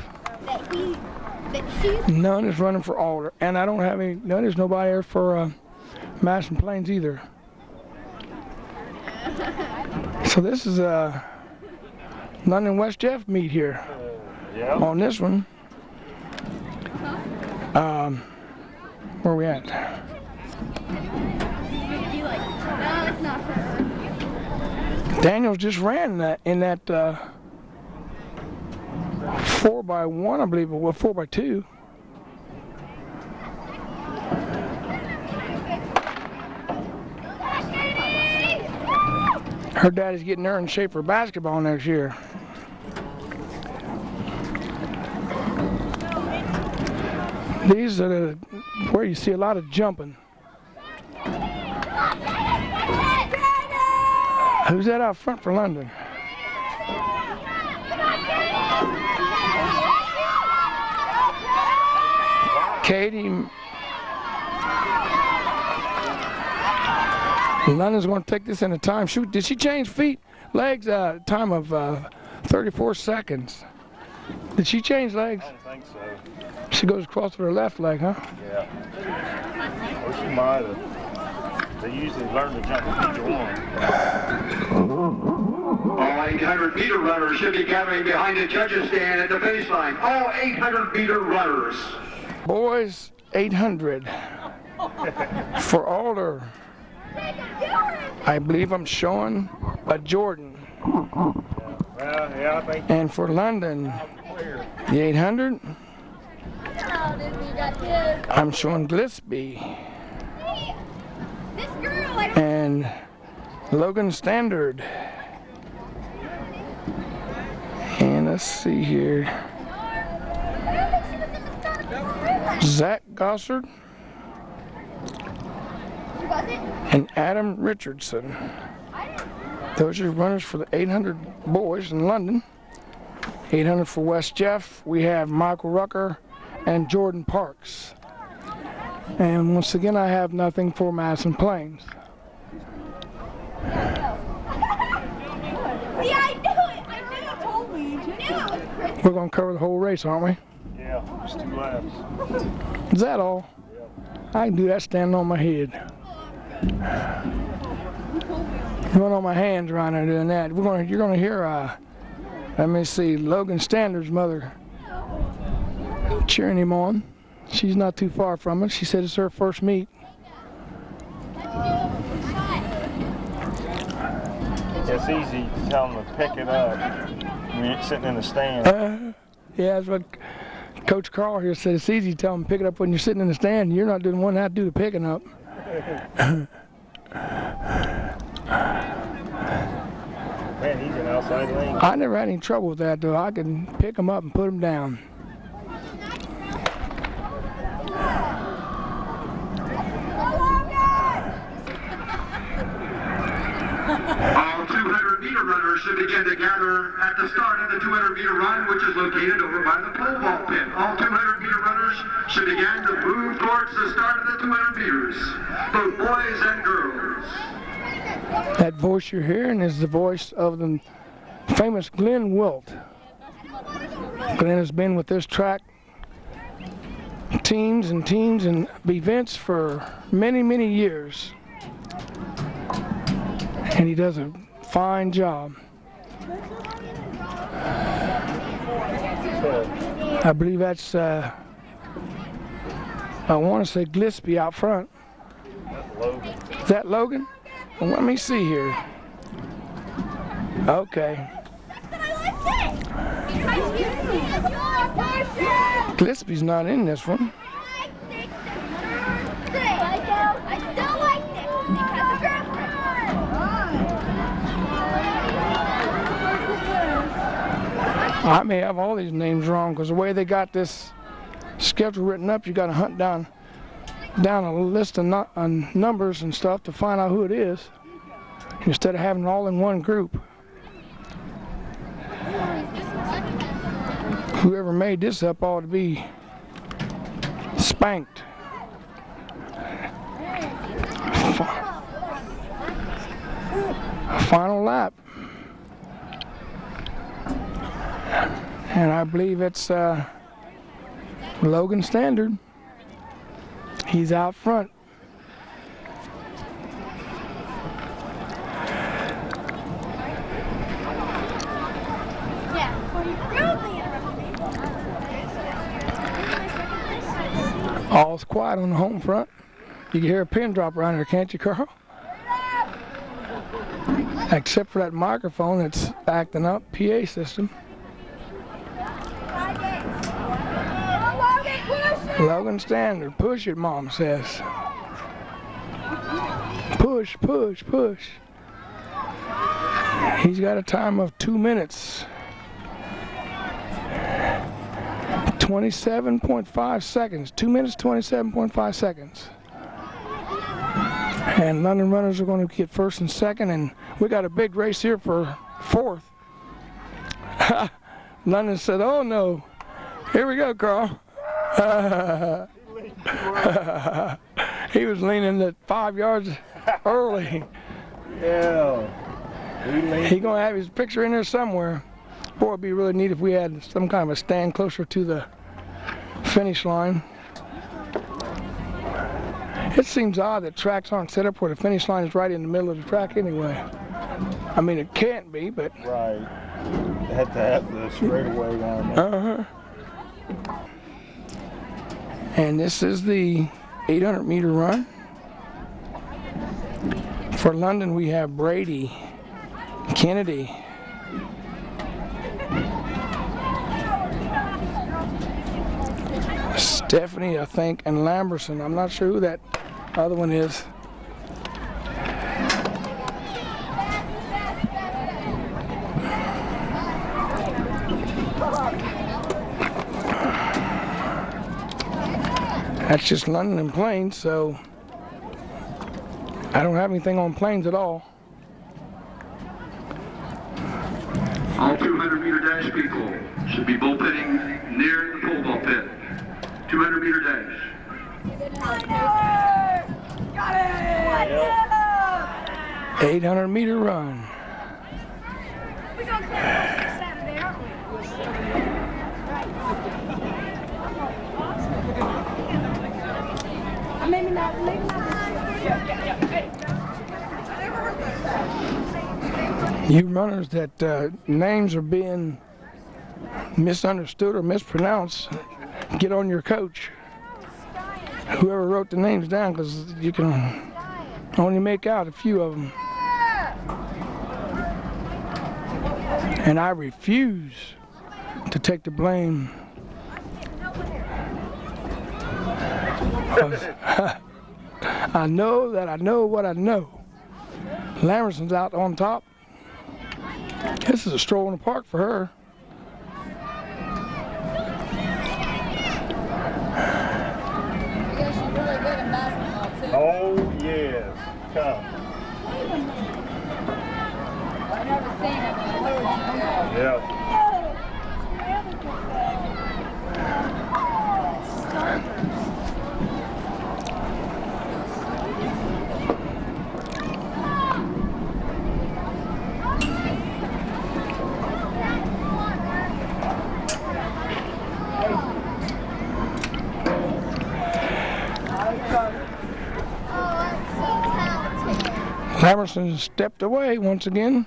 None is running for Alder, and I don't have any. There's nobody there for Madison Plains either. So this is a London West Jeff meet here. Yeah. On this one. Where are we at? Daniels just ran in that 4x1, I believe, well, 4x2. Her daddy's getting her in shape for basketball next year. These are where you see a lot of jumping. Who's that out front for London? Katie. London's going to take this in a time shoot. Did she change legs? Time of 34 seconds. Did she change legs? I don't think so. She goes across with her left leg, huh? Yeah. Or she might have. They usually learn to jump in feature one. All 800-meter runners should be gathering behind the judges' stand at the finish line. All 800-meter runners. Boys, 800. For Alder, I believe I'm showing a Jordan. Yeah, I think. And for London, the 800, I'm showing Gillespie. And Logan Standard. And let's see here. Zach Gossard and Adam Richardson. Those are runners for the 800 boys in London. 800 for West Jeff. We have Michael Rucker and Jordan Parks. And once again, I have nothing for Madison Plains. We're going to cover the whole race, aren't we? Yeah, just 2 laps. Is that all? Yeah. I can do that standing on my head. Going on my hands right now doing that. You're going to hear, let me see, Logan Standard's mother cheering him on. She's not too far from it. She said it's her first meet. It's easy to tell them to pick it up when you're sitting in the stand. Yeah, that's what Coach Carl here said. It's easy to tell them to pick it up when you're sitting in the stand. You're not doing one that to do the picking up. Man, he's an outside lane. I never had any trouble with that, though. I can pick them up and put them down. All 200-meter runners should begin to gather at the start of the 200-meter run, which is located over by the pole vault pit. All 200-meter runners should begin to move towards the start of the 200 meters, both boys and girls. That voice you're hearing is the voice of the famous Glenn Wilt. Glenn has been with this track teams and events for many, many years. And he does a fine job. I believe that's, I want to say Gillespie out front. Logan. Is that Logan? Well, let me see here. Okay. Gillespie's not in this one. I may have all these names wrong because the way they got this schedule written up, you got to hunt down a list of numbers and stuff to find out who it is instead of having it all in one group. Whoever made this up ought to be spanked. Final lap. And I believe it's Logan Standard. He's out front. All's quiet on the home front. You can hear a pin drop around there, can't you, Carl? Except for that microphone that's acting up, PA system. Logan Standard, push it, Mom says. Push, push, push. He's got a time of 2 minutes. 27.5 seconds. 2 minutes, 27.5 seconds. And London runners are going to get first and second, and we got a big race here for fourth. London said, "Oh no, here we go, Carl." He was leaning at 5 yards early. Yeah. He's gonna have his picture in there somewhere. Boy, it'd be really neat if we had some kind of a stand closer to the finish line. It seems odd that tracks aren't set up where the finish line is right in the middle of the track anyway. I mean, it can't be, but... Right. They had to have the straightaway down there. And this is the 800-meter run. For London, we have Brady, Kennedy, Stephanie, I think, and Lamberson. I'm not sure who that other one is. That's just London and Plains, so I don't have anything on Plains at all. All 200-meter dash people should be bullpenning near the pole vault pit. 200-meter dash. Got it! 800-meter run. We're going to Saturday, aren't we? Maybe not. You runners that names are being misunderstood or mispronounced, get on your coach. Whoever wrote the names down, because you can only make out a few of them. And I refuse to take the blame. I know that I know what I know. Lamberson's out on top. This is a stroll in the park for her. Oh, yes. Come. I've never seen it. Yeah. Lamberson stepped away once again.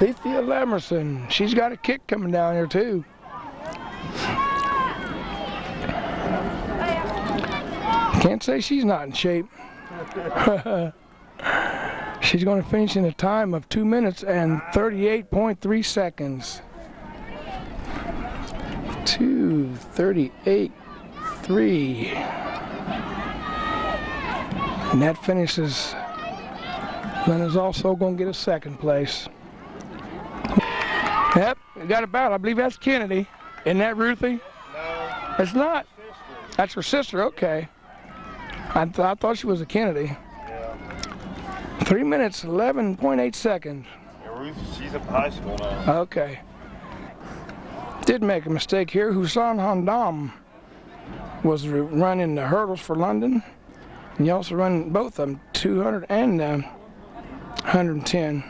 Lethea Lamberson, she's got a kick coming down here too. Can't say she's not in shape. She's going to finish in a time of 2 minutes and 38.3 seconds. 2:38.3. And that finishes. Leonard's also going to get a second place. Yep, we got about. I believe that's Kennedy. Isn't that Ruthie? No. It's not. That's her sister, okay. I thought she was a Kennedy. Yeah. 3 minutes, 11.8 seconds. Yeah, Ruth, she's in high school now. Okay. Did make a mistake here. Hussein Handam was running the hurdles for London. And he also run both of them, 200 and 110.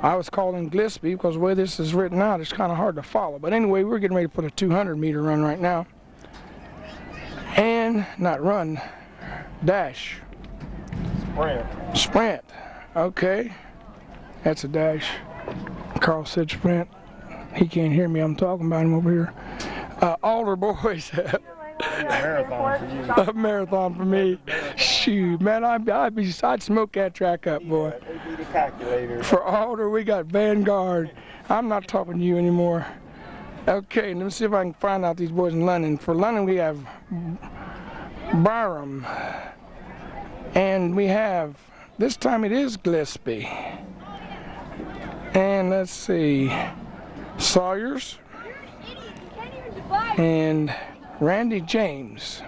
I was calling Gillespie because the way this is written out, it's kind of hard to follow. But anyway, we're getting ready to put a 200-meter run right now. And not run, dash. Sprint. Okay. That's a dash. Carl said sprint. He can't hear me. I'm talking about him over here. Alder boys. Marathon for you. A marathon for me. Shoot, man, I'd smoke that track up, boy. They need a calculator. For Alder, we got Vanguard. I'm not talking to you anymore. Okay, let me see if I can find out these boys in London. For London, we have Byram. And we have, this time it is Gillespie. And let's see, Sawyers. And Randy James.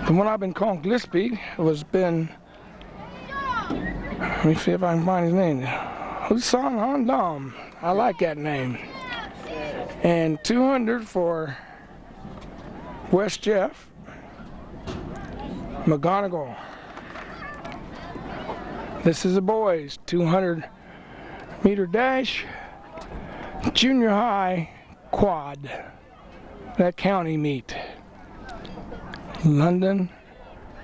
The one I've been calling Gillespie was been, let me see if I can find his name. Hussein Handam. I like that name. And 200 for West Jeff. McGonigal. This is the boys, 200-meter dash, junior high quad, that county meet. London,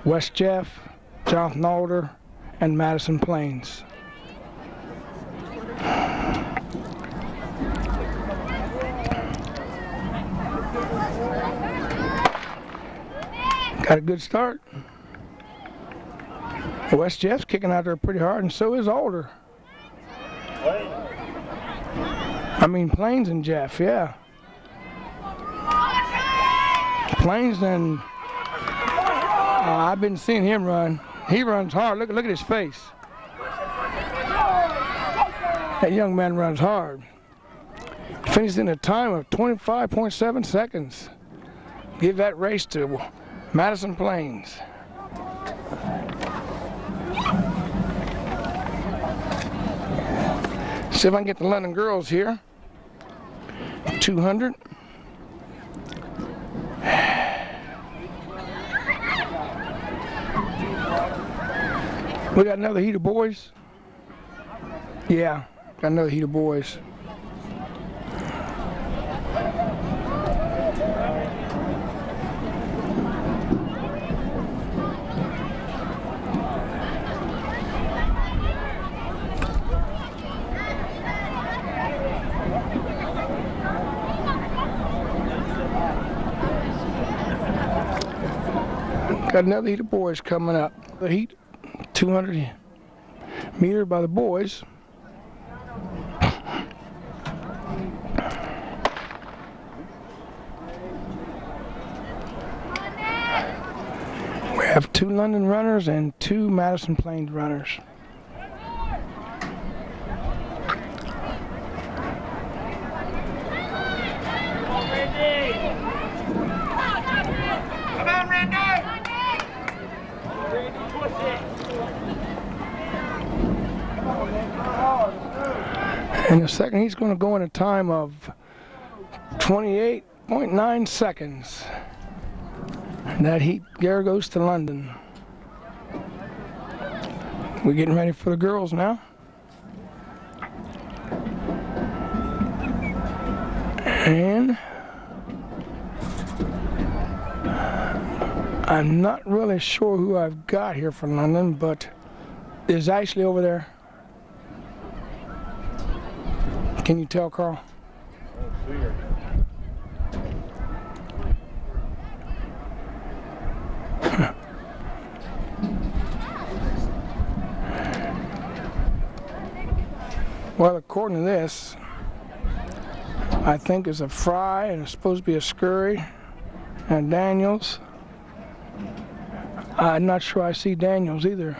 West Jeff, Jonathan Alder, and Madison Plains. Got a good start. West Jeff's kicking out there pretty hard, and so is Alder. I mean Plains and Jeff, yeah. Plains and I've been seeing him run. He runs hard. Look at his face. That young man runs hard. Finished in a time of 25.7 seconds. Give that race to Madison Plains. See if I can get the London girls here. 200. We got another heat of boys. Yeah, got another heat of boys. Got another heat of boys coming up. The heat, 200 meter by the boys. We have 2 London runners and 2 Madison Plains runners. In a second, he's going to go in a time of 28.9 seconds. And that heat gear goes to London. We're getting ready for the girls now. And I'm not really sure who I've got here for London, but is Ashley over there? Can you tell, Carl? Well, according to this, I think it's a Fry and it's supposed to be a Scurry and Daniels. I'm not sure I see Daniels either.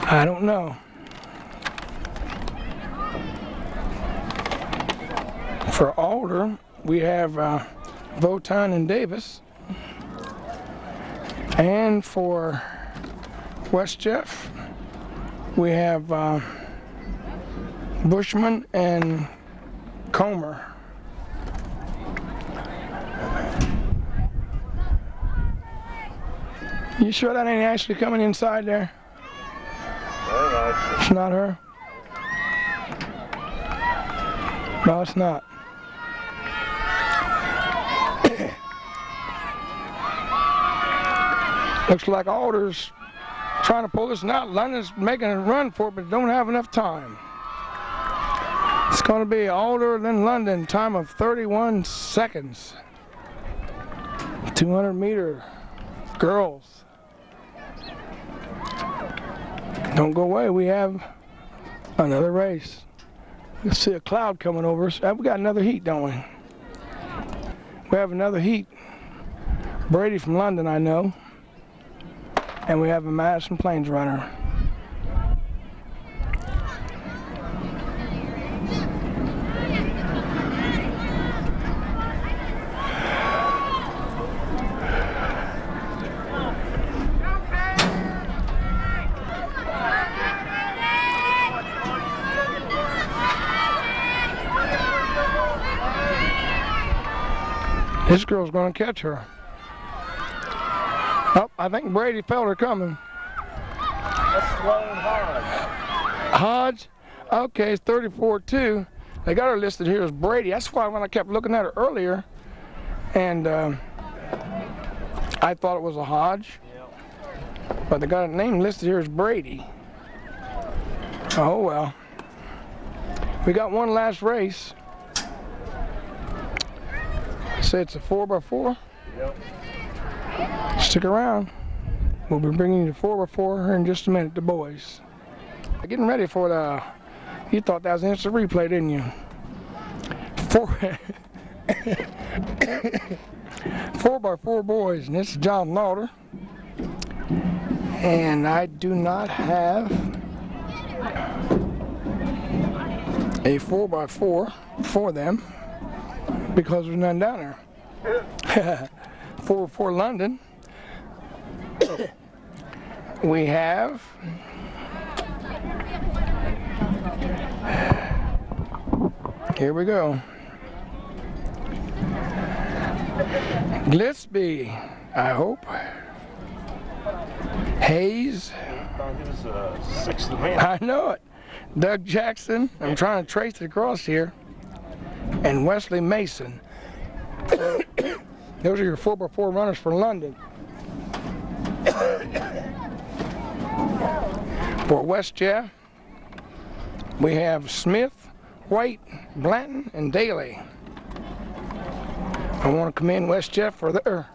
I don't know. For Alder, we have Votan and Davis. And for West Jeff, we have Bushman and Comer. You sure that ain't Ashley coming inside there? It's not her? No, it's not. Looks like Alder's trying to pull this out. London's making a run for it, but don't have enough time. It's going to be Alder, then London, time of 31 seconds. 200 meter girls. Don't go away, we have another race. You see a cloud coming over us. We got another heat, don't we? We have another heat. Brady from London, I know. And we have a Madison Plains runner. This girl's going to catch her. Oh, I think Brady felt her coming. That's Sloan Hodge. Hodge? Okay, it's 34-2. They got her listed here as Brady. That's why when I kept looking at her earlier, and I thought it was a Hodge. But they got a name listed here as Brady. Oh, well. We got one last race. Say it's a 4x4. Yep. Stick around. We'll be bringing you the 4x4 here in just a minute, the boys. Getting ready for the, you thought that was an instant replay, didn't you? 4x4 boys, and this is John Alder. And I do not have a 4x4 for them because there's none down there. 4 London. We have here we go. Glispie, I hope. Hayes. I know it. Doug Jackson. I'm trying to trace it across here. And Wesley Mason. Those are your 4x4 runners for London. For West Jeff, we have Smith, White, Blanton, and Daly. I want to commend West Jeff for their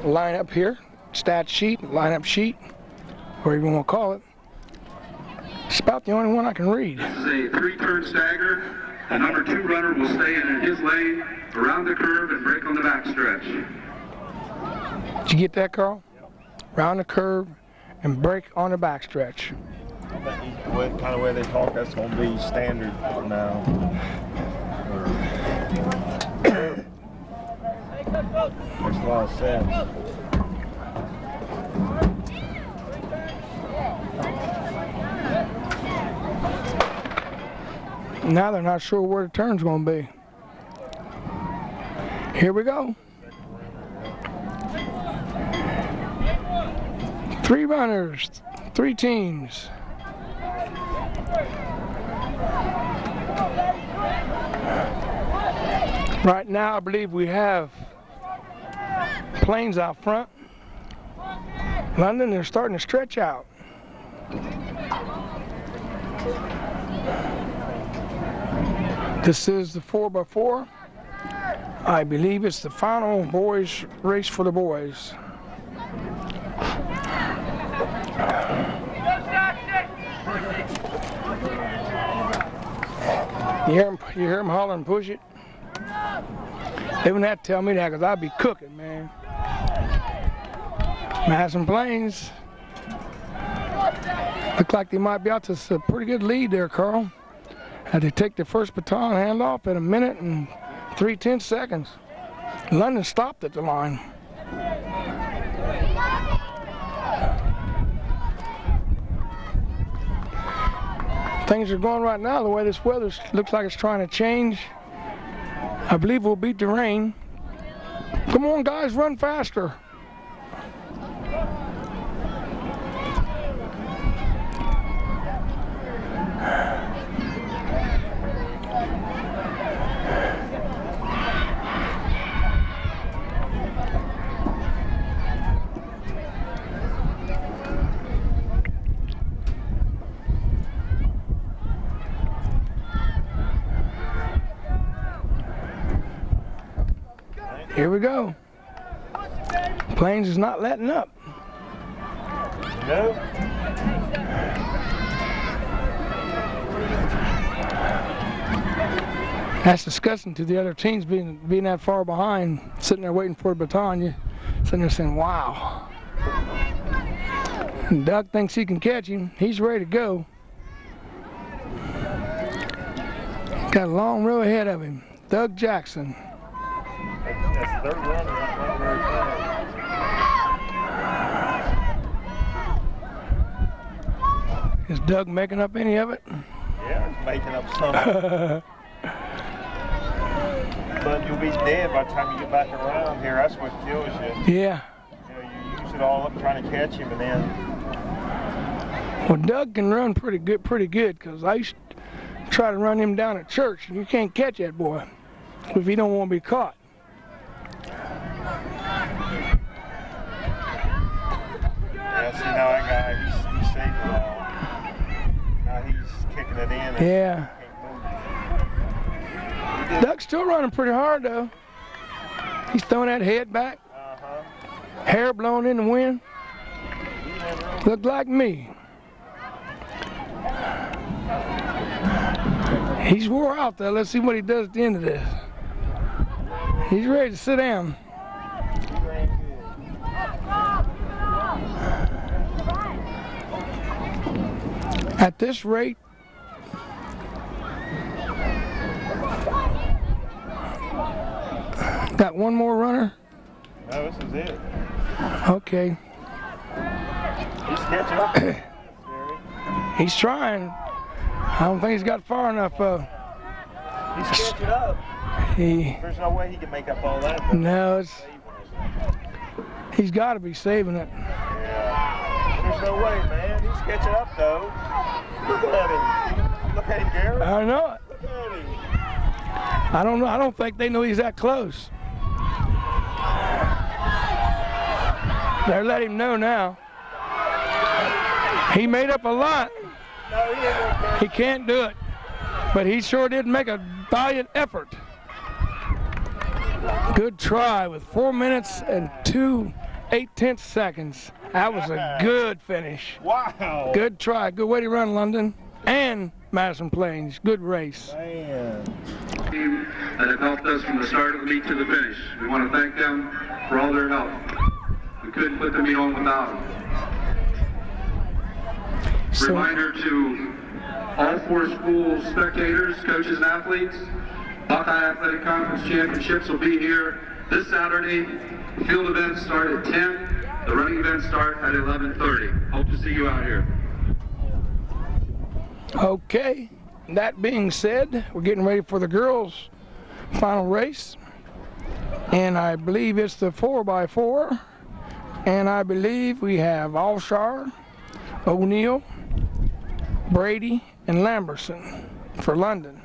lineup here, stat sheet, lineup sheet, whatever you want to call it. It's about the only one I can read. This is a 3-turn stagger. The number 2 runner will stay in his lane around the curve and break on the backstretch. Did you get that, Carl? Yep. Round the curve and break on the backstretch. I think the kind of way they talk, that's going to be standard for now. Makes a lot of sense. Now they're not sure where the turn's going to be. Here we go. 3 runners, 3 teams. Right now I believe we have Plains out front. London, they're starting to stretch out. This is the 4x4. I believe it's the final boys race for the boys. You hear him hollering, push it? They wouldn't have to tell me that because I'd be cooking, man. Madison Plains Look like they might be out to a pretty good lead there, Carl. As they take the first baton handoff at 1 minute and 3/10 seconds. London stopped at the line. Things are going right now the way this weather looks like it's trying to change. I believe we'll beat the rain. Come on, guys, run faster. Here we go. Plains is not letting up. No. That's disgusting to the other teams being that far behind, sitting there waiting for a baton. You're sitting there saying, wow. And Doug thinks he can catch him. He's ready to go. Got a long row ahead of him. Doug Jackson. That's third runner, not very fast. Is Doug making up any of it? Yeah, he's making up something. But you'll be dead by the time you get back around here. That's what kills you. Yeah. You know, you use it all up trying to catch him, and then. Well, Doug can run pretty good, because I used to try to run him down at church, and you can't catch that boy if he don't want to be caught. Yeah, see now that guy, he's saved the ball. Now he's kicking it in. And Yeah. Doug's still running pretty hard, though. He's throwing that head back. Hair blowing in the wind. Look like me. He's wore out, though. Let's see what he does at the end of this. He's ready to sit down. At this rate, got one more runner? No, this is it. Okay. He's catching up. He's trying. I don't think he's got far enough. He's catching up. There's no way he can make up all that. No, he's got to be saving it. Yeah. There's no way, man. He's catching up, though. Look at him. Look at him, Garrett. I know it. Look at him. I don't know. I don't think they know he's that close. They're letting him know now. He made up a lot. No, he ain't gonna catch. He can't do it. But he sure did make a valiant effort. Good try with 4 minutes and 2/8 seconds. That was a good finish. Wow. Good try. Good way to run, London and Madison Plains. Good race. Man. Team that have helped us from the start of the meet to the finish. We want to thank them for all their help. We couldn't put the meet on without them. Reminder to all 4 school spectators, coaches, and athletes, Buckeye Athletic Conference Championships will be here this Saturday. The field events start at 10. The running events start at 11:30. Hope to see you out here. Okay, that being said, we're getting ready for the girls' final race. And I believe it's the 4x4. And I believe we have Alshar, O'Neill, Brady, and Lamberson for London.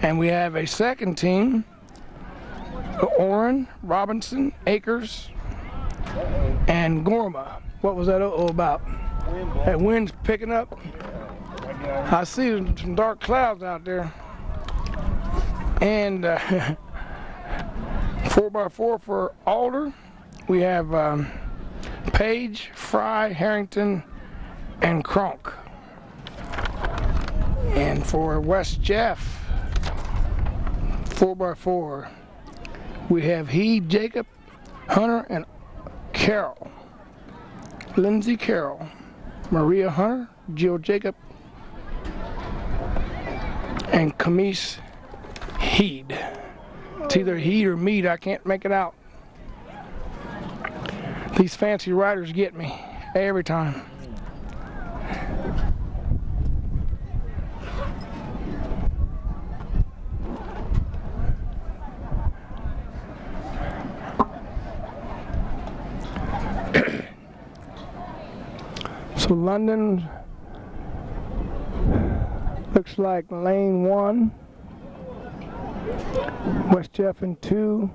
And we have a second team, Orrin, Robinson, Akers, and Gorma. What was that about? That wind's picking up. I see some dark clouds out there. And 4x4 for Alder. We have Page, Fry, Harrington, and Kronk. And for West Jeff, 4x4, we have Heed, Jacob, Hunter, and Carroll. Lindsay Carroll. Maria Hunter, Jill Jacob, and Camise Heed. It's either Heed or Mead, I can't make it out. These fancy riders get me every time. So London looks like lane 1, West Jefferson 2,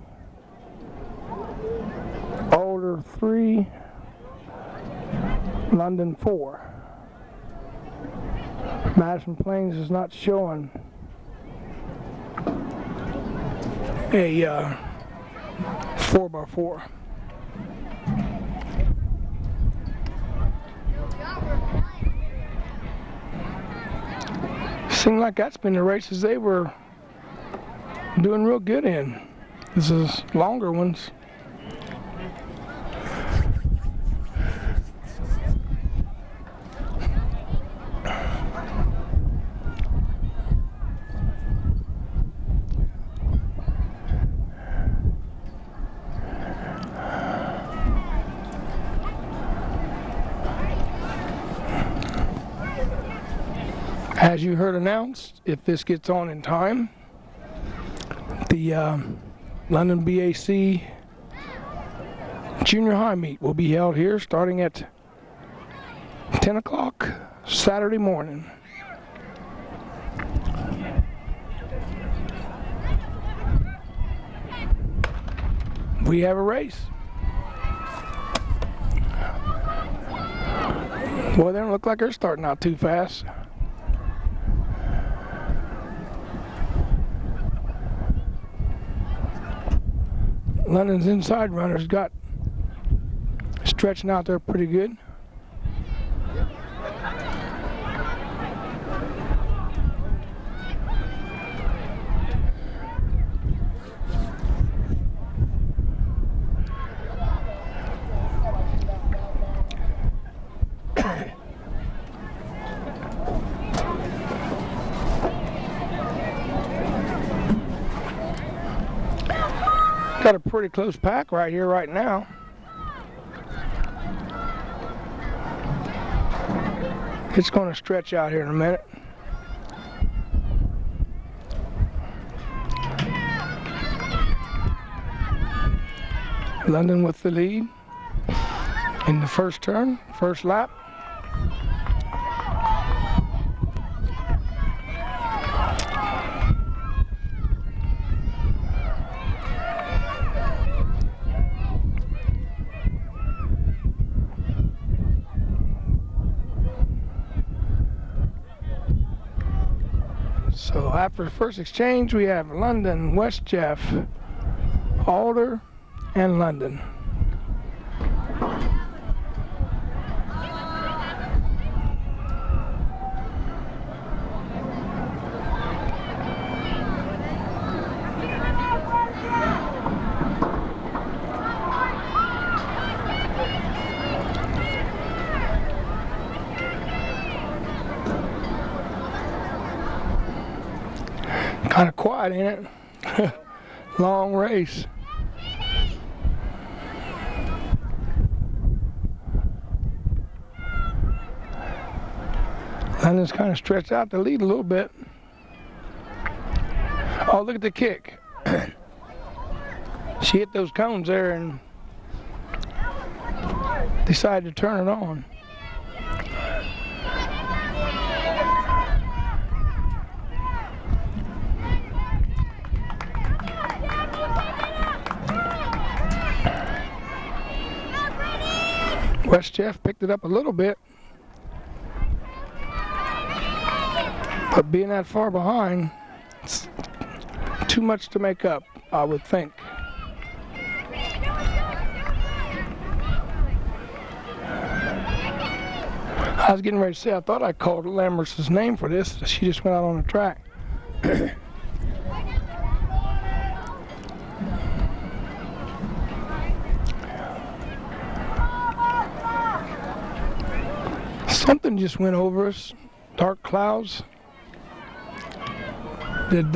Alder 3, London 4. Madison Plains is not showing a 4x4. Seemed like that's been the races they were doing real good in. This is longer ones. As you heard announced, if this gets on in time, the London BAC Junior High meet will be held here starting at 10 o'clock Saturday morning. We have a race. Boy, they don't look like they're starting out too fast. London's inside runners got stretching out there pretty good. Got a pretty close pack right here, right now. It's going to stretch out here in a minute. London with the lead in the first turn, first lap. So after the first exchange, we have London, West Jeff, Alder, and London. Kind of quiet, ain't it? Long race. London's kind of stretched out the lead a little bit. Oh, look at the kick. She hit those cones there and decided to turn it on. West Jeff picked it up a little bit, but being that far behind, it's too much to make up, I would think. I was getting ready to say, I thought I called Lambert's name for this. She just went out on the track. Something just went over us. Dark clouds. Did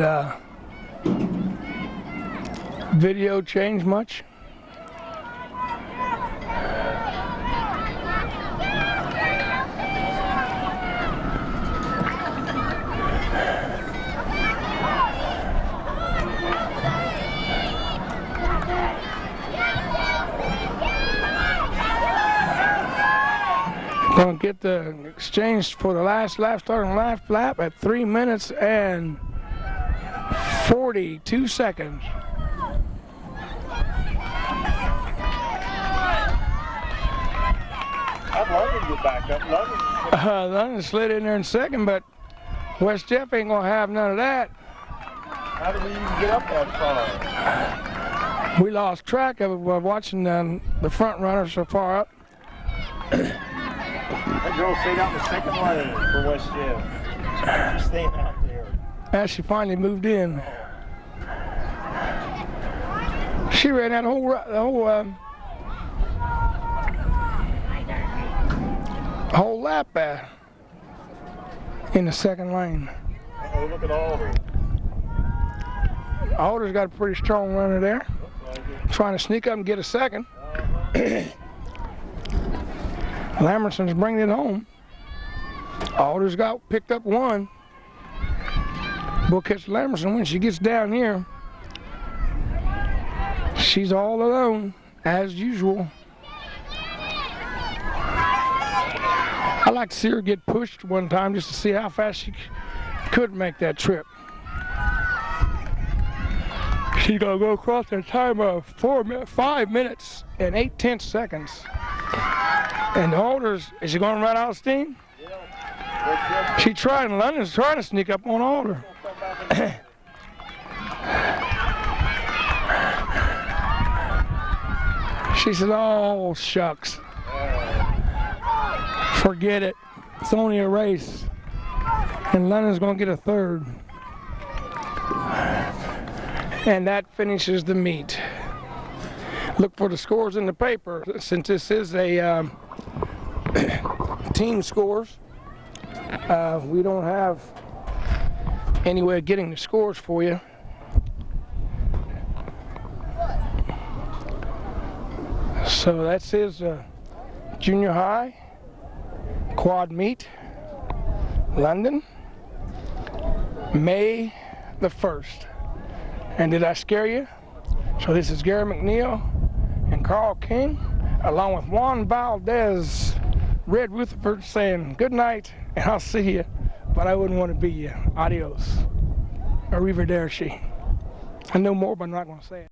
video change much? Going to get the exchange for the last lap, starting last lap at 3 minutes and 42 seconds. I'd London get back up. London slid in there in second, but West Jeff ain't going to have none of that. How did we even get up that far? We lost track of it while watching the front runners so far up. That girl stayed out in the second lane for West Jeff. She's staying out there. As she finally moved in. She ran that whole lap in the second lane. Oh, look at Alder. Alder's got a pretty strong runner there. Trying to sneak up and get a second. Lamerson's bringing it home. Alder's got picked up one. We'll catch Lamerson when she gets down here. She's all alone, as usual. I'd like to see her get pushed one time just to see how fast she could make that trip. She's gonna go across in a time of 5 minutes and 8/10 seconds. And Alder's, is she gonna run out of steam? Yeah. She tried, and London's trying to sneak up on Alder. She said, oh, shucks. Forget it. It's only a race. And London's going to get a third. And that finishes the meet. Look for the scores in the paper. Since this is a team scores, we don't have any way of getting the scores for you. So that's his junior high quad meet, London, May the 1st. And did I scare you? So this is Gary McNeil and Carl King, along with Juan Valdez, Red Rutherford, saying good night, and I'll see you, but I wouldn't want to be you. Adios. Arrivederci. I know more, but I'm not going to say it.